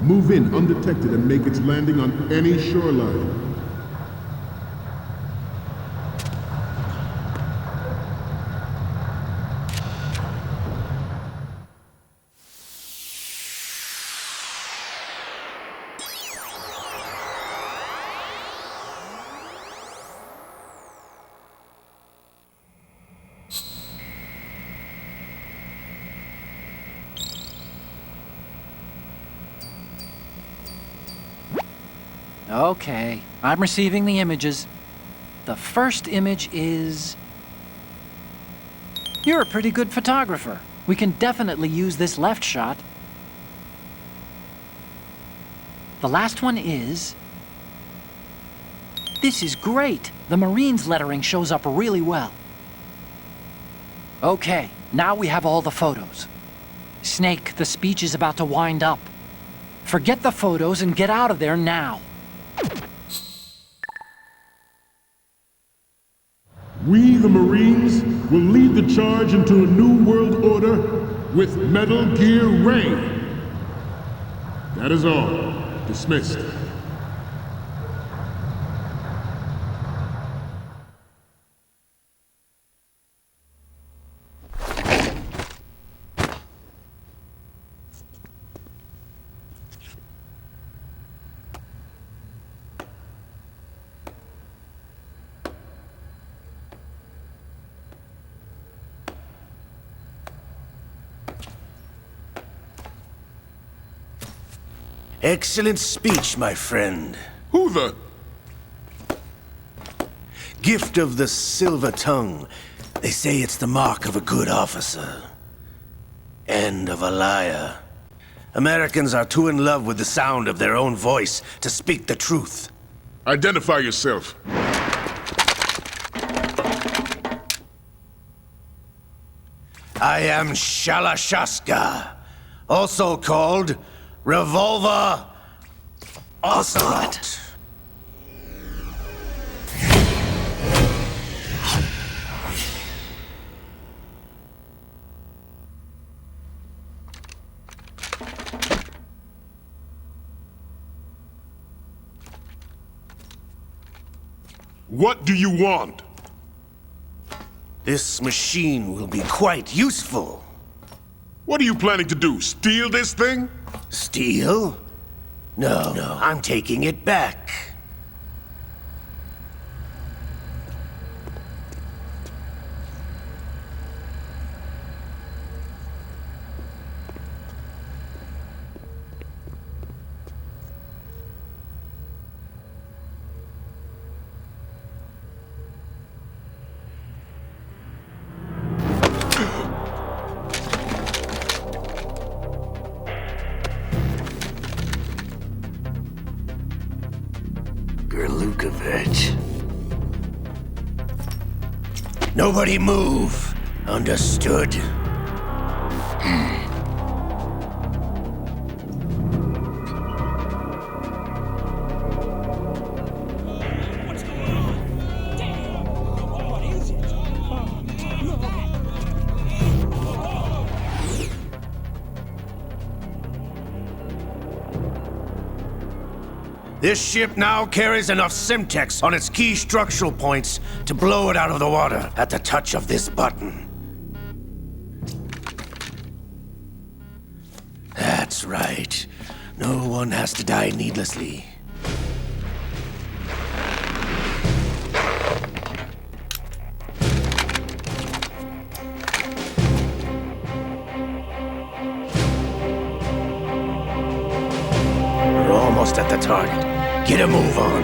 move in undetected, and make its landing on any shoreline. Okay, I'm receiving the images. The first image is... You're a pretty good photographer. We can definitely use this left shot. The last one is... This is great. The Marines lettering shows up really well. Okay, now we have all the photos. Snake, the speech is about to wind up. Forget the photos and get out of there now. We, the Marines, will lead the charge into a new world order with Metal Gear Ray. That is all. Dismissed. Excellent speech, my friend. Who the... Gift of the silver tongue. They say it's the mark of a good officer. And of a liar. Americans are too in love with the sound of their own voice to speak the truth. Identify yourself. I am Shalashaska, also called Revolver Ocelot. What do you want? This machine will be quite useful. What are you planning to do? Steal this thing? Steal? No, I'm taking it back. Gerlukovich. Nobody move. Understood? This ship now carries enough Simtex on its key structural points to blow it out of the water at the touch of this button. That's right. No one has to die needlessly. We're almost at the target. Get a move on.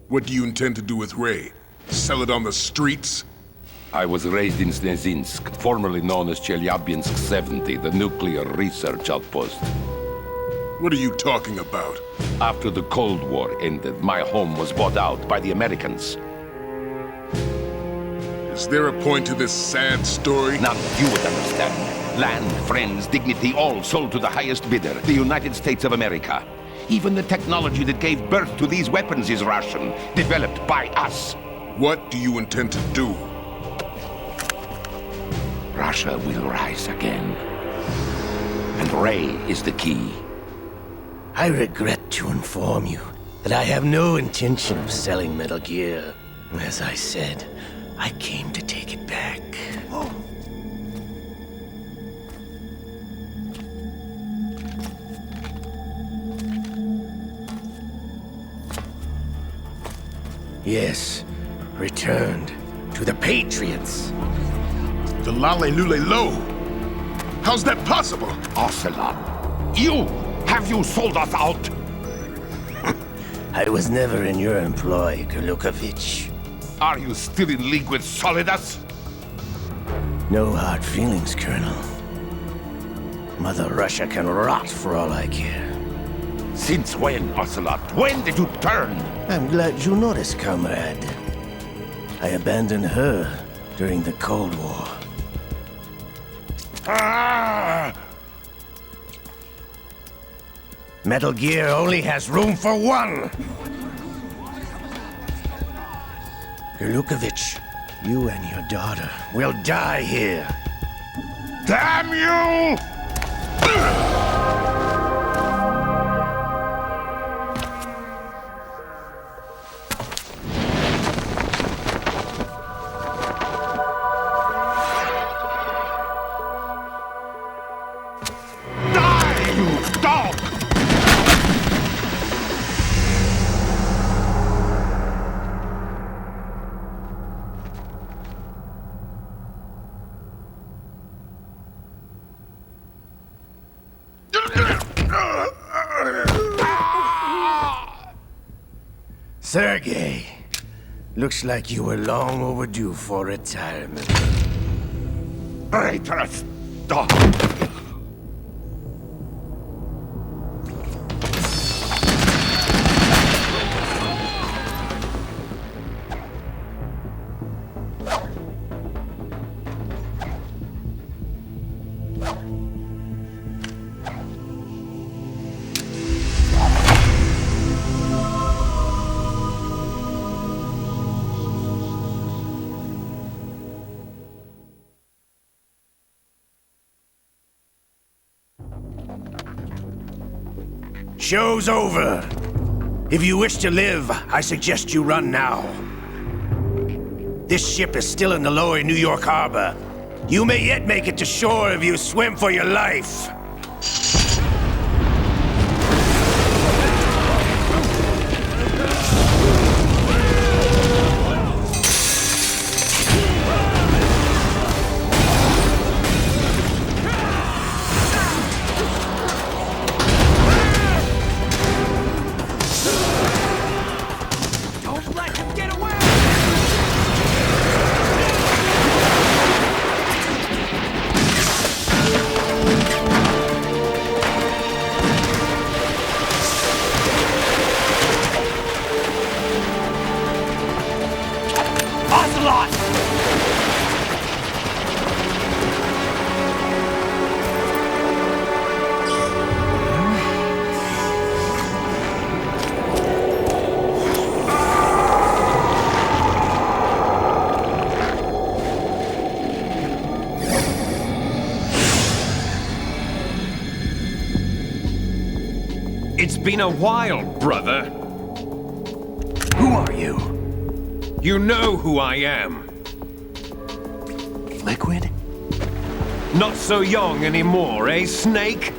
What do you intend to do with Ray? Sell it on the streets? I was raised in Snezinsk, formerly known as Chelyabinsk 70, the nuclear research outpost. What are you talking about? After the Cold War ended, my home was bought out by the Americans. Is there a point to this sad story? None you would understand. Land, friends, dignity, all sold to the highest bidder, the United States of America. Even the technology that gave birth to these weapons is Russian, developed by us. What do you intend to do? Russia will rise again. And Ray is the key. I regret to inform you that I have no intention of selling Metal Gear. As I said, I came to take it back. Yes, returned to the Patriots. The Lale Lule Lo? How's that possible? Ocelot, have you sold us out? I was never in your employ, Gerlukovich. Are you still in league with Solidas? No hard feelings, Colonel. Mother Russia can rot for all I care. Since when, Ocelot? When did you turn? I'm glad you noticed, comrade. I abandoned her during the Cold War. Ah! Metal Gear only has room for one! Gerlukovich, you and your daughter will die here. Damn you! Sergei, looks like you were long overdue for retirement. Traitorous dog! Show's over. If you wish to live, I suggest you run now. This ship is still in the lower New York harbor. You may yet make it to shore if you swim for your life. It's been a while, brother. Who are you? You know who I am. Liquid? Not so young anymore, eh, Snake?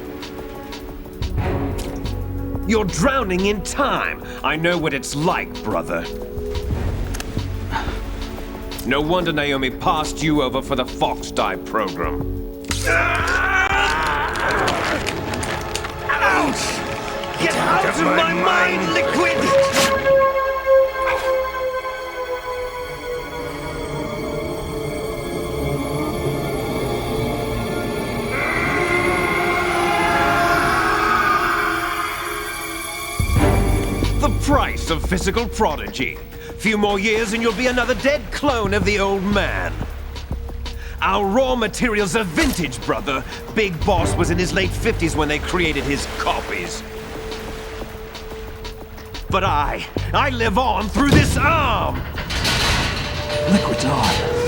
You're drowning in time. I know what it's like, brother. No wonder Naomi passed you over for the Fox Die program. Ouch! Get out of my mind, Liquid! The price of physical prodigy. Few more years and you'll be another dead clone of the old man. Our raw materials are vintage, brother. Big Boss was in his late 50s when they created his copies. But I live on through this arm! Liquid's on.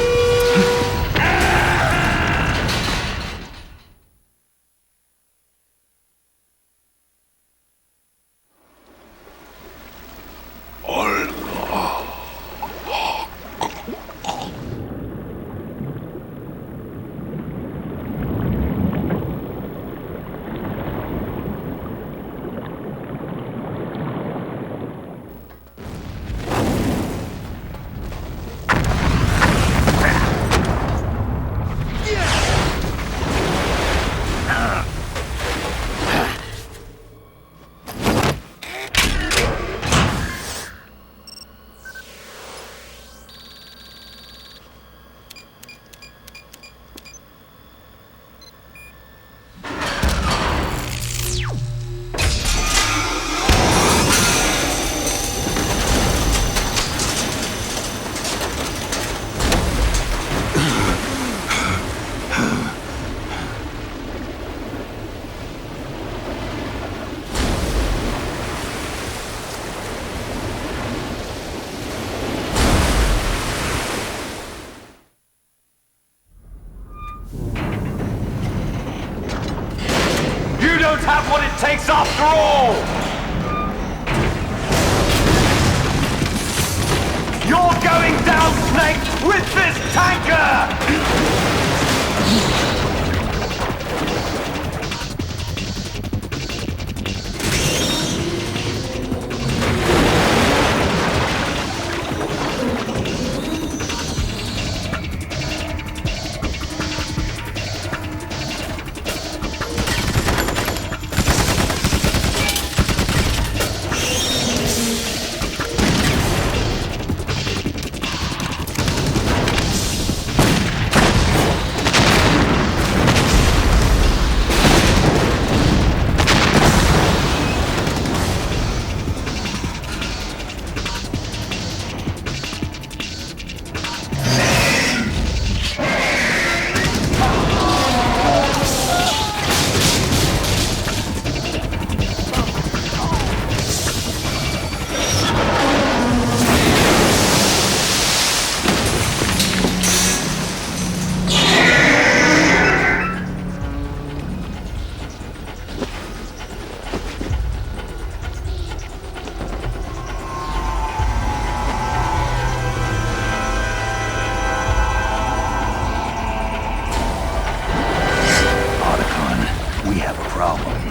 Have what it takes after all! You're going down, Snake, with this tanker! problem.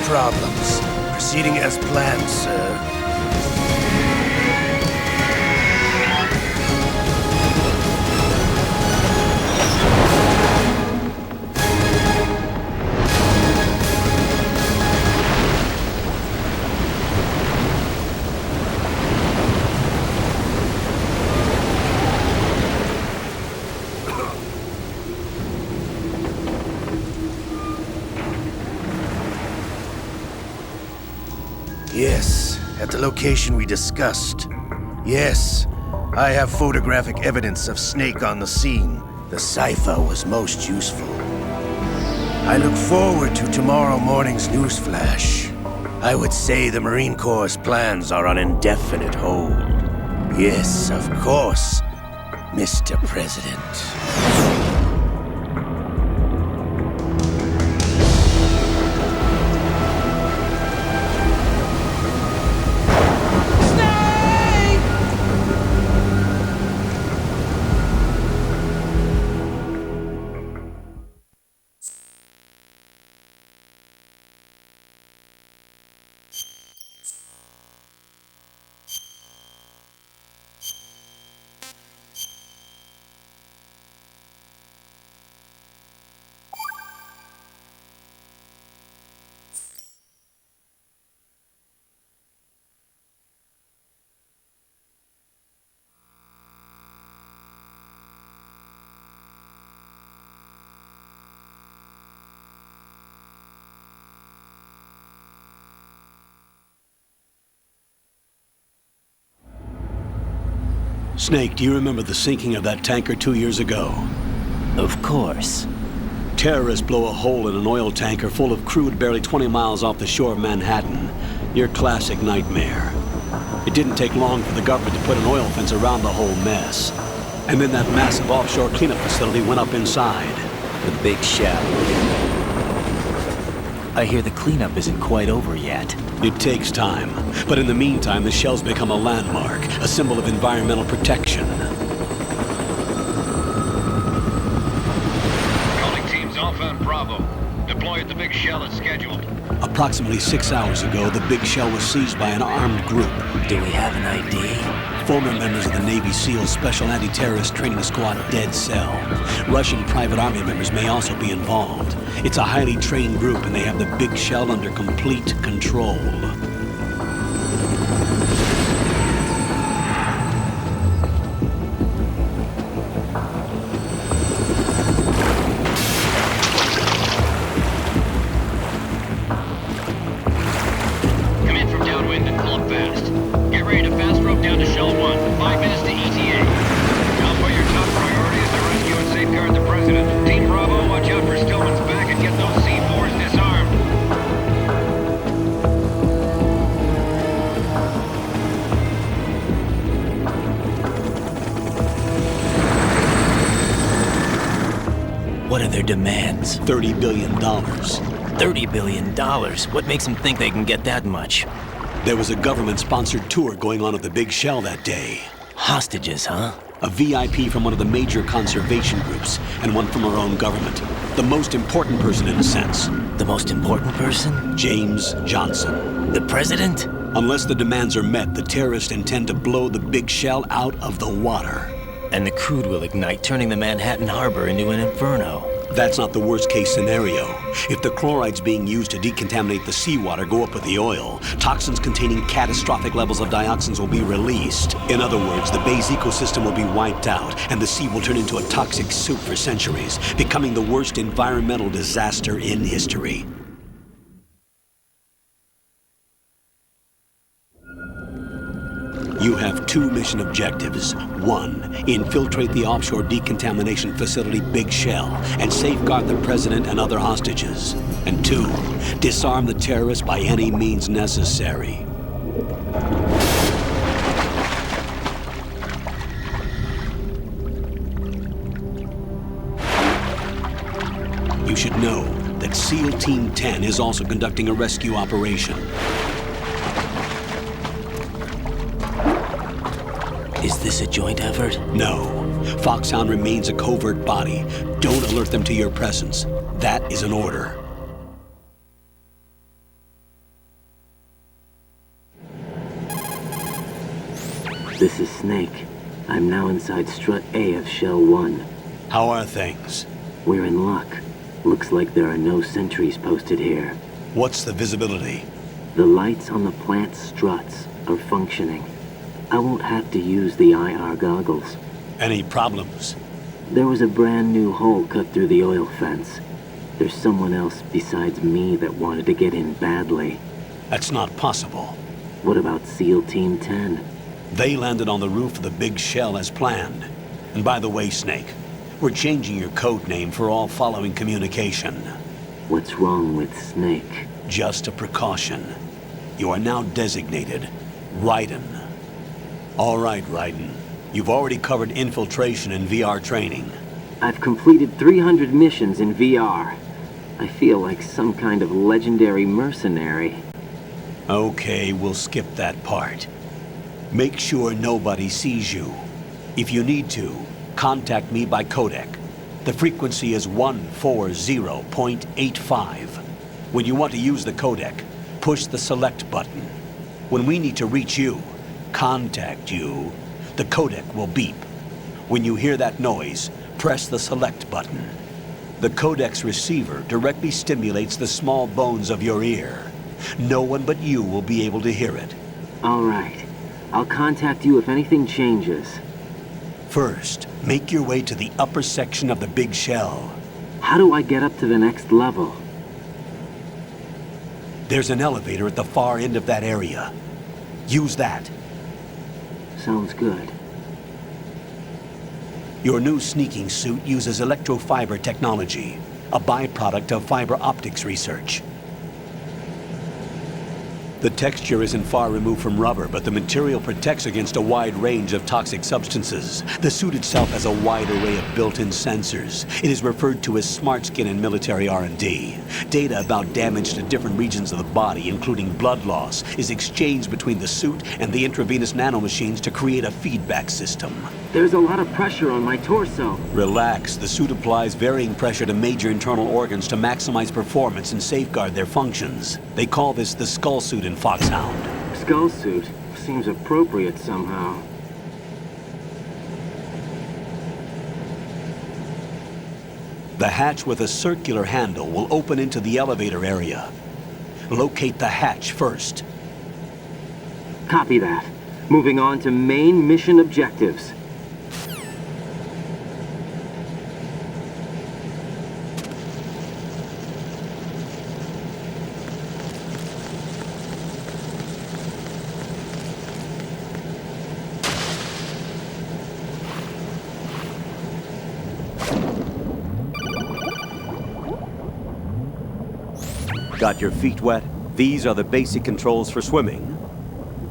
Problems. Proceeding as planned, sir. Yes, at the location we discussed. Yes, I have photographic evidence of Snake on the scene. The cipher was most useful. I look forward to tomorrow morning's newsflash. I would say the Marine Corps' plans are on indefinite hold. Yes, of course, Mr. President. Snake, do you remember the sinking of that tanker 2 years ago? Of course. Terrorists blow a hole in an oil tanker full of crude barely 20 miles off the shore of Manhattan. Your classic nightmare. It didn't take long for the government to put an oil fence around the whole mess. And then that massive offshore cleanup facility went up inside. The Big Shell. I hear the cleanup isn't quite over yet. It takes time. But in the meantime, the shell's become a landmark, a symbol of environmental protection. Calling teams Alpha and Bravo. Deploy at the Big Shell as scheduled. Approximately 6 hours ago, the Big Shell was seized by an armed group. Do we have an ID? Former members of the Navy SEALs Special Anti-Terrorist Training Squad Dead Cell. Russian private army members may also be involved. It's a highly trained group and they have the Big Shell under complete control. Come in from downwind and pull up fast. Get ready to fast rope down to Shell 1. 5 minutes to ETA. Alpha, your top priority is to rescue and safeguard the President. Team Bravo, watch out for Stillman's back and get those C4s disarmed. What are their demands? $30 billion. $30 billion? What makes them think they can get that much? There was a government-sponsored tour going on at the Big Shell that day. Hostages, huh? A VIP from one of the major conservation groups, and one from our own government. The most important person in a sense. The most important person? James Johnson. The president? Unless the demands are met, the terrorists intend to blow the Big Shell out of the water. And the crude will ignite, turning the Manhattan Harbor into an inferno. That's not the worst-case scenario. If the chlorides being used to decontaminate the seawater go up with the oil, toxins containing catastrophic levels of dioxins will be released. In other words, the bay's ecosystem will be wiped out, and the sea will turn into a toxic soup for centuries, becoming the worst environmental disaster in history. You have 2 mission objectives. 1, infiltrate the offshore decontamination facility Big Shell and safeguard the president and other hostages. And 2, disarm the terrorists by any means necessary. You should know that SEAL Team 10 is also conducting a rescue operation. Is this a joint effort? No. Foxhound remains a covert body. Don't alert them to your presence. That is an order. This is Snake. I'm now inside Strut A of Shell 1. How are things? We're in luck. Looks like there are no sentries posted here. What's the visibility? The lights on the plant struts are functioning. I won't have to use the IR goggles. Any problems? There was a brand new hole cut through the oil fence. There's someone else besides me that wanted to get in badly. That's not possible. What about SEAL Team 10? They landed on the roof of the Big Shell as planned. And by the way, Snake, we're changing your code name for all following communication. What's wrong with Snake? Just a precaution. You are now designated Raiden. All right, Raiden. You've already covered infiltration and VR training. I've completed 300 missions in VR. I feel like some kind of legendary mercenary. Okay, we'll skip that part. Make sure nobody sees you. If you need to, contact me by codec. The frequency is 140.85. When you want to use the codec, push the select button. When we need to reach you, contact you, the codec will beep. When you hear that noise, press the select button. The codec's receiver directly stimulates the small bones of your ear. No one but you will be able to hear it. All right. I'll contact you if anything changes. First, make your way to the upper section of the Big Shell. How do I get up to the next level? There's an elevator at the far end of that area. Use that. Sounds good. Your new sneaking suit uses electrofiber technology, a byproduct of fiber optics research. The texture isn't far removed from rubber, but the material protects against a wide range of toxic substances. The suit itself has a wide array of built-in sensors. It is referred to as smart skin in military R&D. Data about damage to different regions of the body, including blood loss, is exchanged between the suit and the intravenous nanomachines to create a feedback system. There's a lot of pressure on my torso. Relax. The suit applies varying pressure to major internal organs to maximize performance and safeguard their functions. They call this the skull suit in Foxhound. Skull suit? Seems appropriate somehow. The hatch with a circular handle will open into the elevator area. Locate the hatch first. Copy that. Moving on to main mission objectives. Got your feet wet? These are the basic controls for swimming.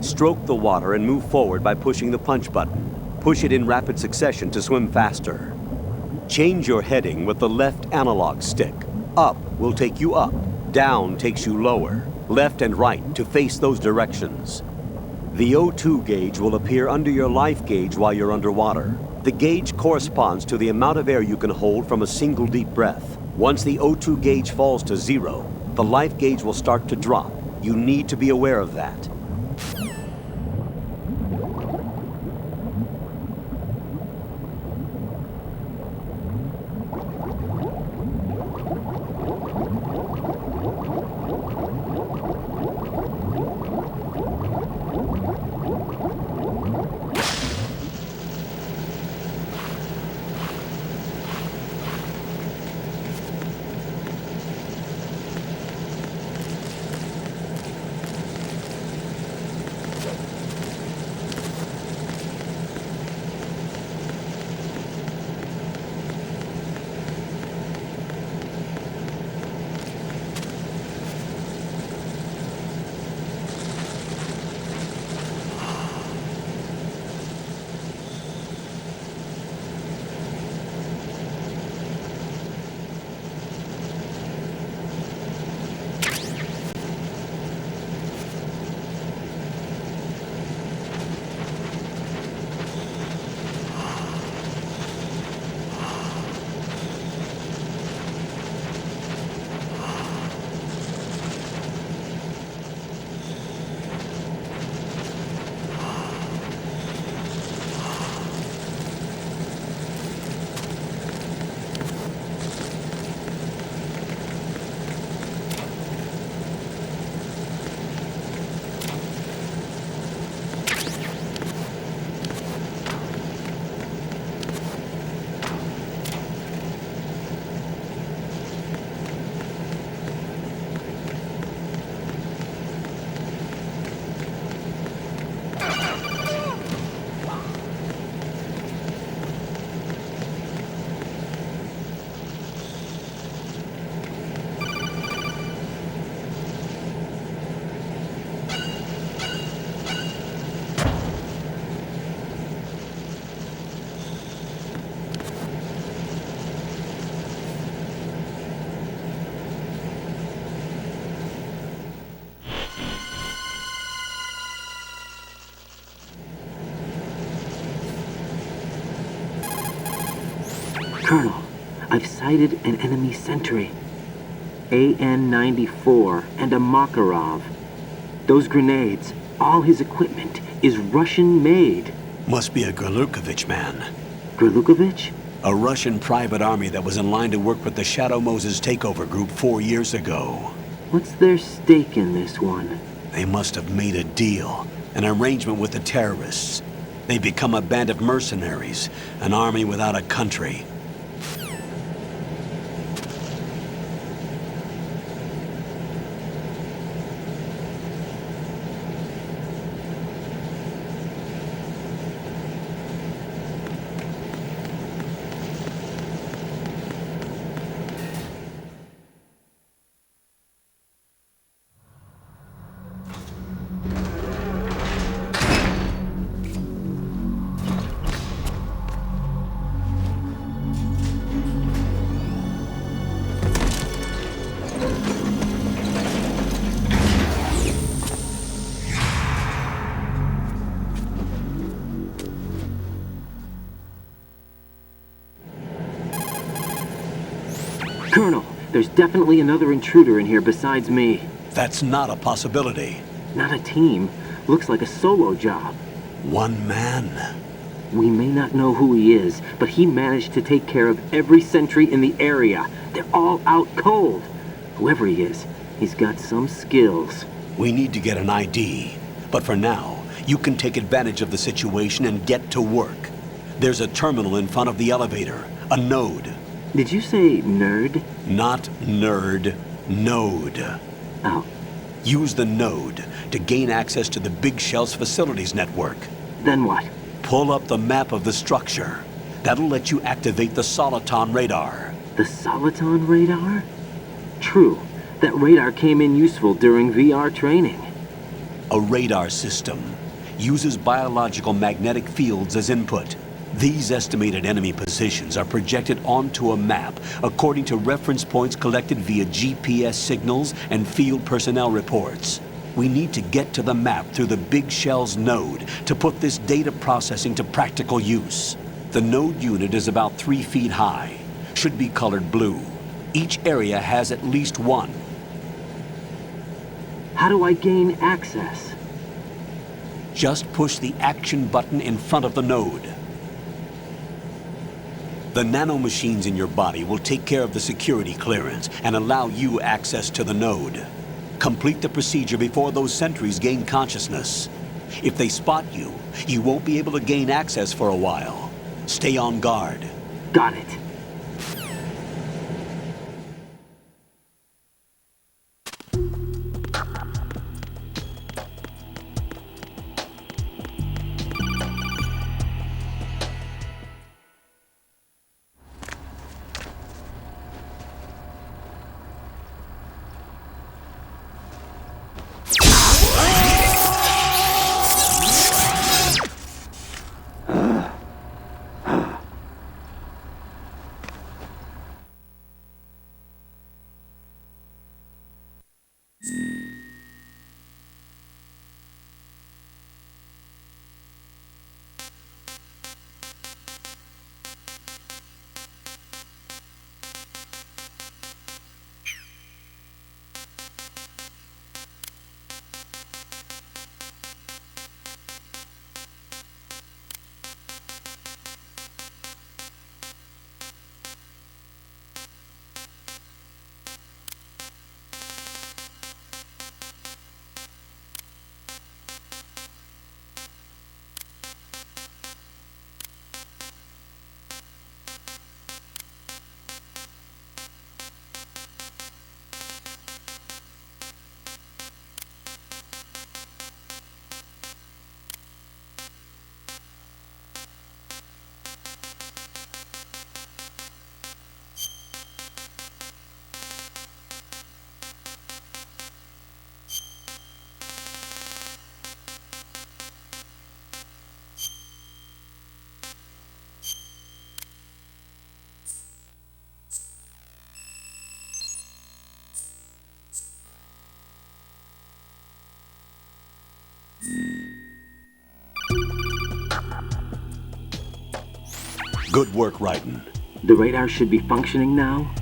Stroke the water and move forward by pushing the punch button. Push it in rapid succession to swim faster. Change your heading with the left analog stick. Up will take you up, down takes you lower, left and right to face those directions. The O2 gauge will appear under your life gauge while you're underwater. The gauge corresponds to the amount of air you can hold from a single deep breath. Once the O2 gauge falls to 0, the life gauge will start to drop. You need to be aware of that. Colonel, I've sighted an enemy sentry. AN-94 and a Makarov. Those grenades, all his equipment, is Russian-made. Must be a Gorlukovich man. Gorlukovich? A Russian private army that was in line to work with the Shadow Moses takeover group 4 years ago. What's their stake in this one? They must have made a deal, an arrangement with the terrorists. They've become a band of mercenaries, an army without a country. Colonel, there's definitely another intruder in here besides me. That's not a possibility. Not a team. Looks like a solo job. One man? We may not know who he is, but he managed to take care of every sentry in the area. They're all out cold. Whoever he is, he's got some skills. We need to get an ID. But for now, you can take advantage of the situation and get to work. There's a terminal in front of the elevator. A node. Did you say nerd? Not nerd. Node. Oh. Use the node to gain access to the Big Shell's facilities network. Then what? Pull up the map of the structure. That'll let you activate the Soliton radar. The Soliton radar? True. That radar came in useful during VR training. A radar system. Uses biological magnetic fields as input. These estimated enemy positions are projected onto a map according to reference points collected via GPS signals and field personnel reports. We need to get to the map through the Big Shell's node to put this data processing to practical use. The node unit is about 3 feet high, should be colored blue. Each area has at least one. How do I gain access? Just push the action button in front of the node. The nanomachines in your body will take care of the security clearance and allow you access to the node. Complete the procedure before those sentries gain consciousness. If they spot you, you won't be able to gain access for a while. Stay on guard. Got it. Good work, Raiden. The radar should be functioning now?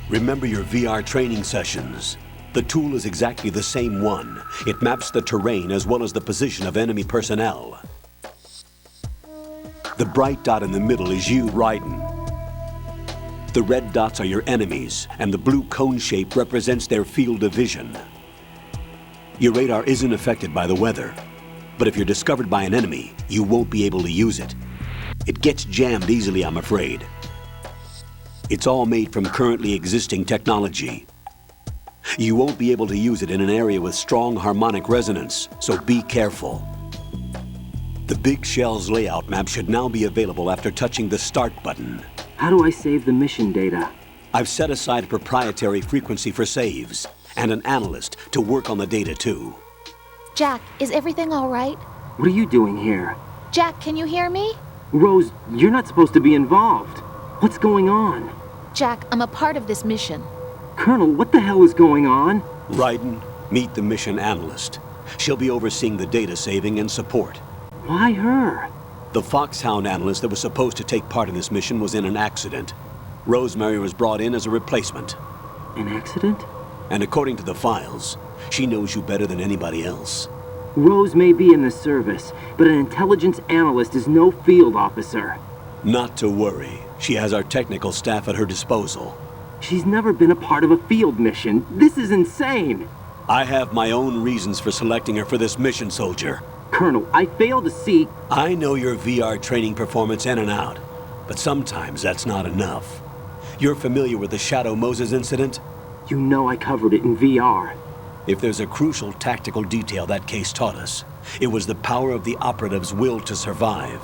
Remember your VR training sessions. The tool is exactly the same one. It maps the terrain as well as the position of enemy personnel. The bright dot in the middle is you, Raiden. The red dots are your enemies, and the blue cone shape represents their field of vision. Your radar isn't affected by the weather, but if you're discovered by an enemy, you won't be able to use it. It gets jammed easily, I'm afraid. It's all made from currently existing technology. You won't be able to use it in an area with strong harmonic resonance, so be careful. The Big Shell's layout map should now be available after touching the Start button. How do I save the mission data? I've set aside a proprietary frequency for saves, and an analyst to work on the data too. Jack, is everything all right? What are you doing here? Jack, can you hear me? Rose, you're not supposed to be involved. What's going on? Jack, I'm a part of this mission. Colonel, what the hell is going on? Raiden, meet the mission analyst. She'll be overseeing the data saving and support. Why her? The Foxhound analyst that was supposed to take part in this mission was in an accident. Rosemary was brought in as a replacement. An accident? And according to the files, she knows you better than anybody else. Rose may be in the service, but an intelligence analyst is no field officer. Not to worry. She has our technical staff at her disposal. She's never been a part of a field mission. This is insane. I have my own reasons for selecting her for this mission, soldier. Colonel, I fail to see... I know your VR training performance in and out, but sometimes that's not enough. You're familiar with the Shadow Moses incident? You know I covered it in VR. If there's a crucial tactical detail that case taught us, it was the power of the operative's will to survive.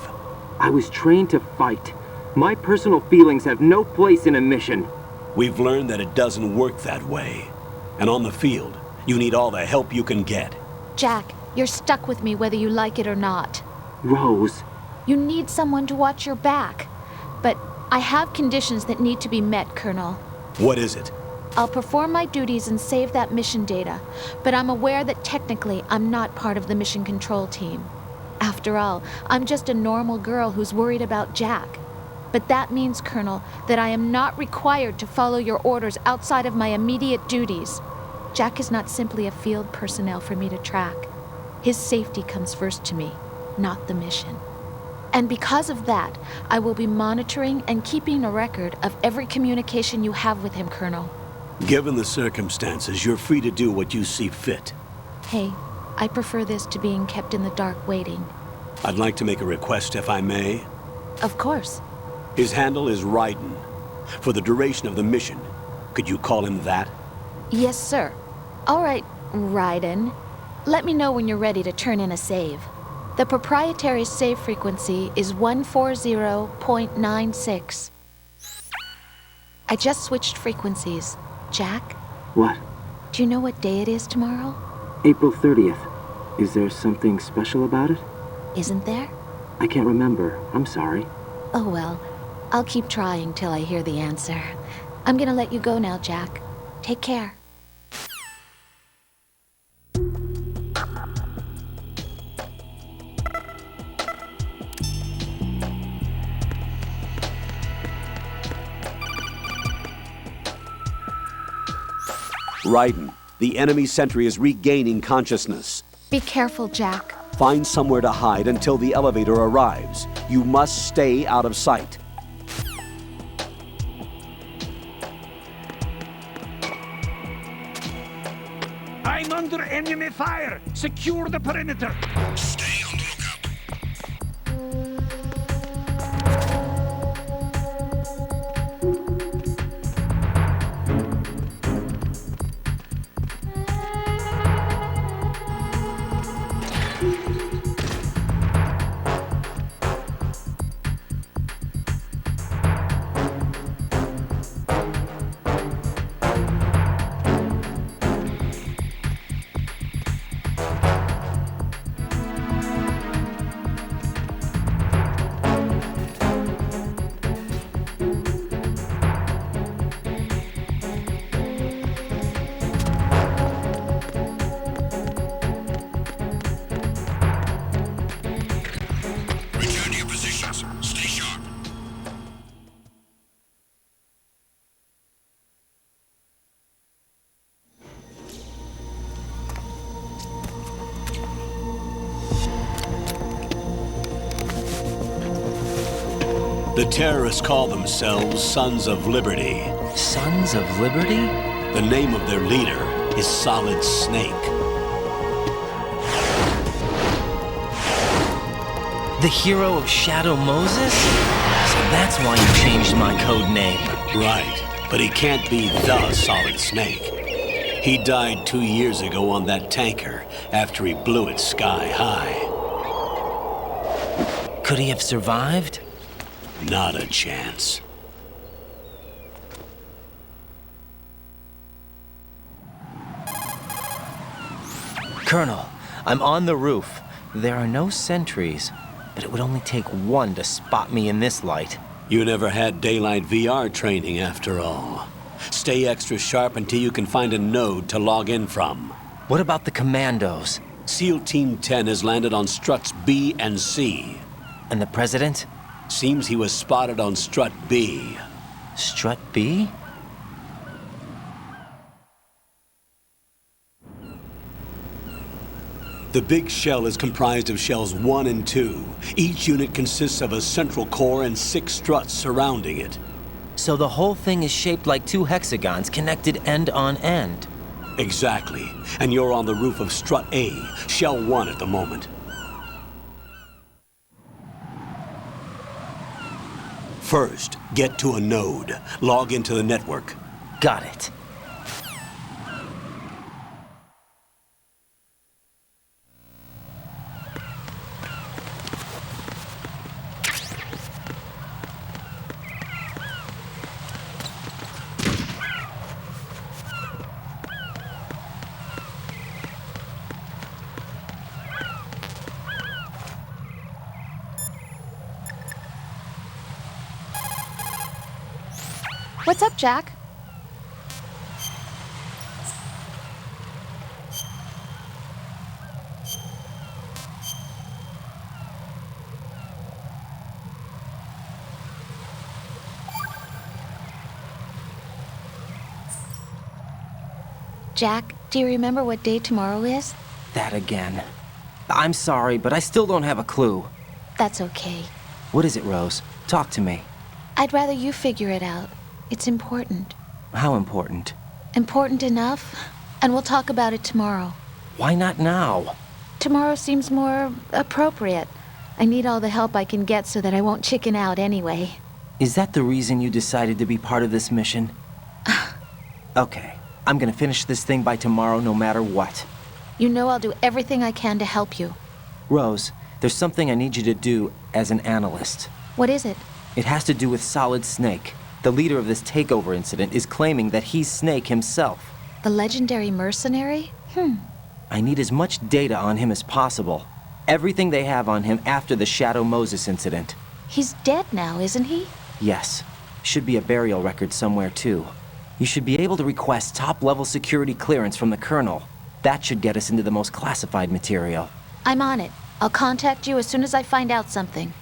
I was trained to fight. My personal feelings have no place in a mission. We've learned that it doesn't work that way. And on the field, you need all the help you can get. Jack, you're stuck with me whether you like it or not. Rose, You need someone to watch your back. But I have conditions that need to be met, Colonel. What is it? I'll perform my duties and save that mission data, but I'm aware that technically I'm not part of the mission control team. After all, I'm just a normal girl who's worried about Jack. But that means, Colonel, that I am not required to follow your orders outside of my immediate duties. Jack is not simply a field personnel for me to track. His safety comes first to me, not the mission. And because of that, I will be monitoring and keeping a record of every communication you have with him, Colonel. Given the circumstances, you're free to do what you see fit. Hey, I prefer this to being kept in the dark waiting. I'd like to make a request, if I may. Of course. His handle is Raiden. For the duration of the mission, could you call him that? Yes, sir. All right, Raiden. Let me know when you're ready to turn in a save. The proprietary save frequency is 140.96. I just switched frequencies. Jack? What? Do you know what day it is tomorrow? April 30th. Is there something special about it? Isn't there? I can't remember. I'm sorry. Oh well. I'll keep trying till I hear the answer. I'm gonna let you go now, Jack. Take care. Raiden, the enemy sentry is regaining consciousness. Be careful, Jack. Find somewhere to hide until the elevator arrives. You must stay out of sight. I'm under enemy fire! Secure the perimeter! Stay on the lookout. The terrorists call themselves Sons of Liberty. Sons of Liberty? The name of their leader is Solid Snake. The hero of Shadow Moses? So that's why you changed my code name. Right, but he can't be the Solid Snake. He died 2 years ago on that tanker after he blew it sky high. Could he have survived? Not a chance. Colonel, I'm on the roof. There are no sentries, but it would only take one to spot me in this light. You never had daylight VR training after all. Stay extra sharp until you can find a node to log in from. What about the commandos? SEAL Team 10 has landed on struts B and C. And the President? Seems he was spotted on strut B. Strut B? The big shell is comprised of shells 1 and 2. Each unit consists of a central core and 6 struts surrounding it. So the whole thing is shaped like 2 hexagons connected end on end. Exactly. And you're on the roof of strut A, shell 1 at the moment. First, get to a node. Log into the network. Got it. What's up, Jack? Jack, do you remember what day tomorrow is? That again. I'm sorry, but I still don't have a clue. That's okay. What is it, Rose? Talk to me. I'd rather you figure it out. It's important. How important? Important enough? And we'll talk about it tomorrow. Why not now? Tomorrow seems more appropriate. I need all the help I can get so that I won't chicken out anyway. Is that the reason you decided to be part of this mission? Okay. I'm gonna finish this thing by tomorrow no matter what. You know I'll do everything I can to help you. Rose, there's something I need you to do as an analyst. What is it? It has to do with Solid Snake. The leader of this takeover incident is claiming that he's Snake himself. The legendary mercenary? I need as much data on him as possible. Everything they have on him after the Shadow Moses incident. He's dead now, isn't he? Yes. Should be a burial record somewhere, too. You should be able to request top-level security clearance from the Colonel. That should get us into the most classified material. I'm on it. I'll contact you as soon as I find out something.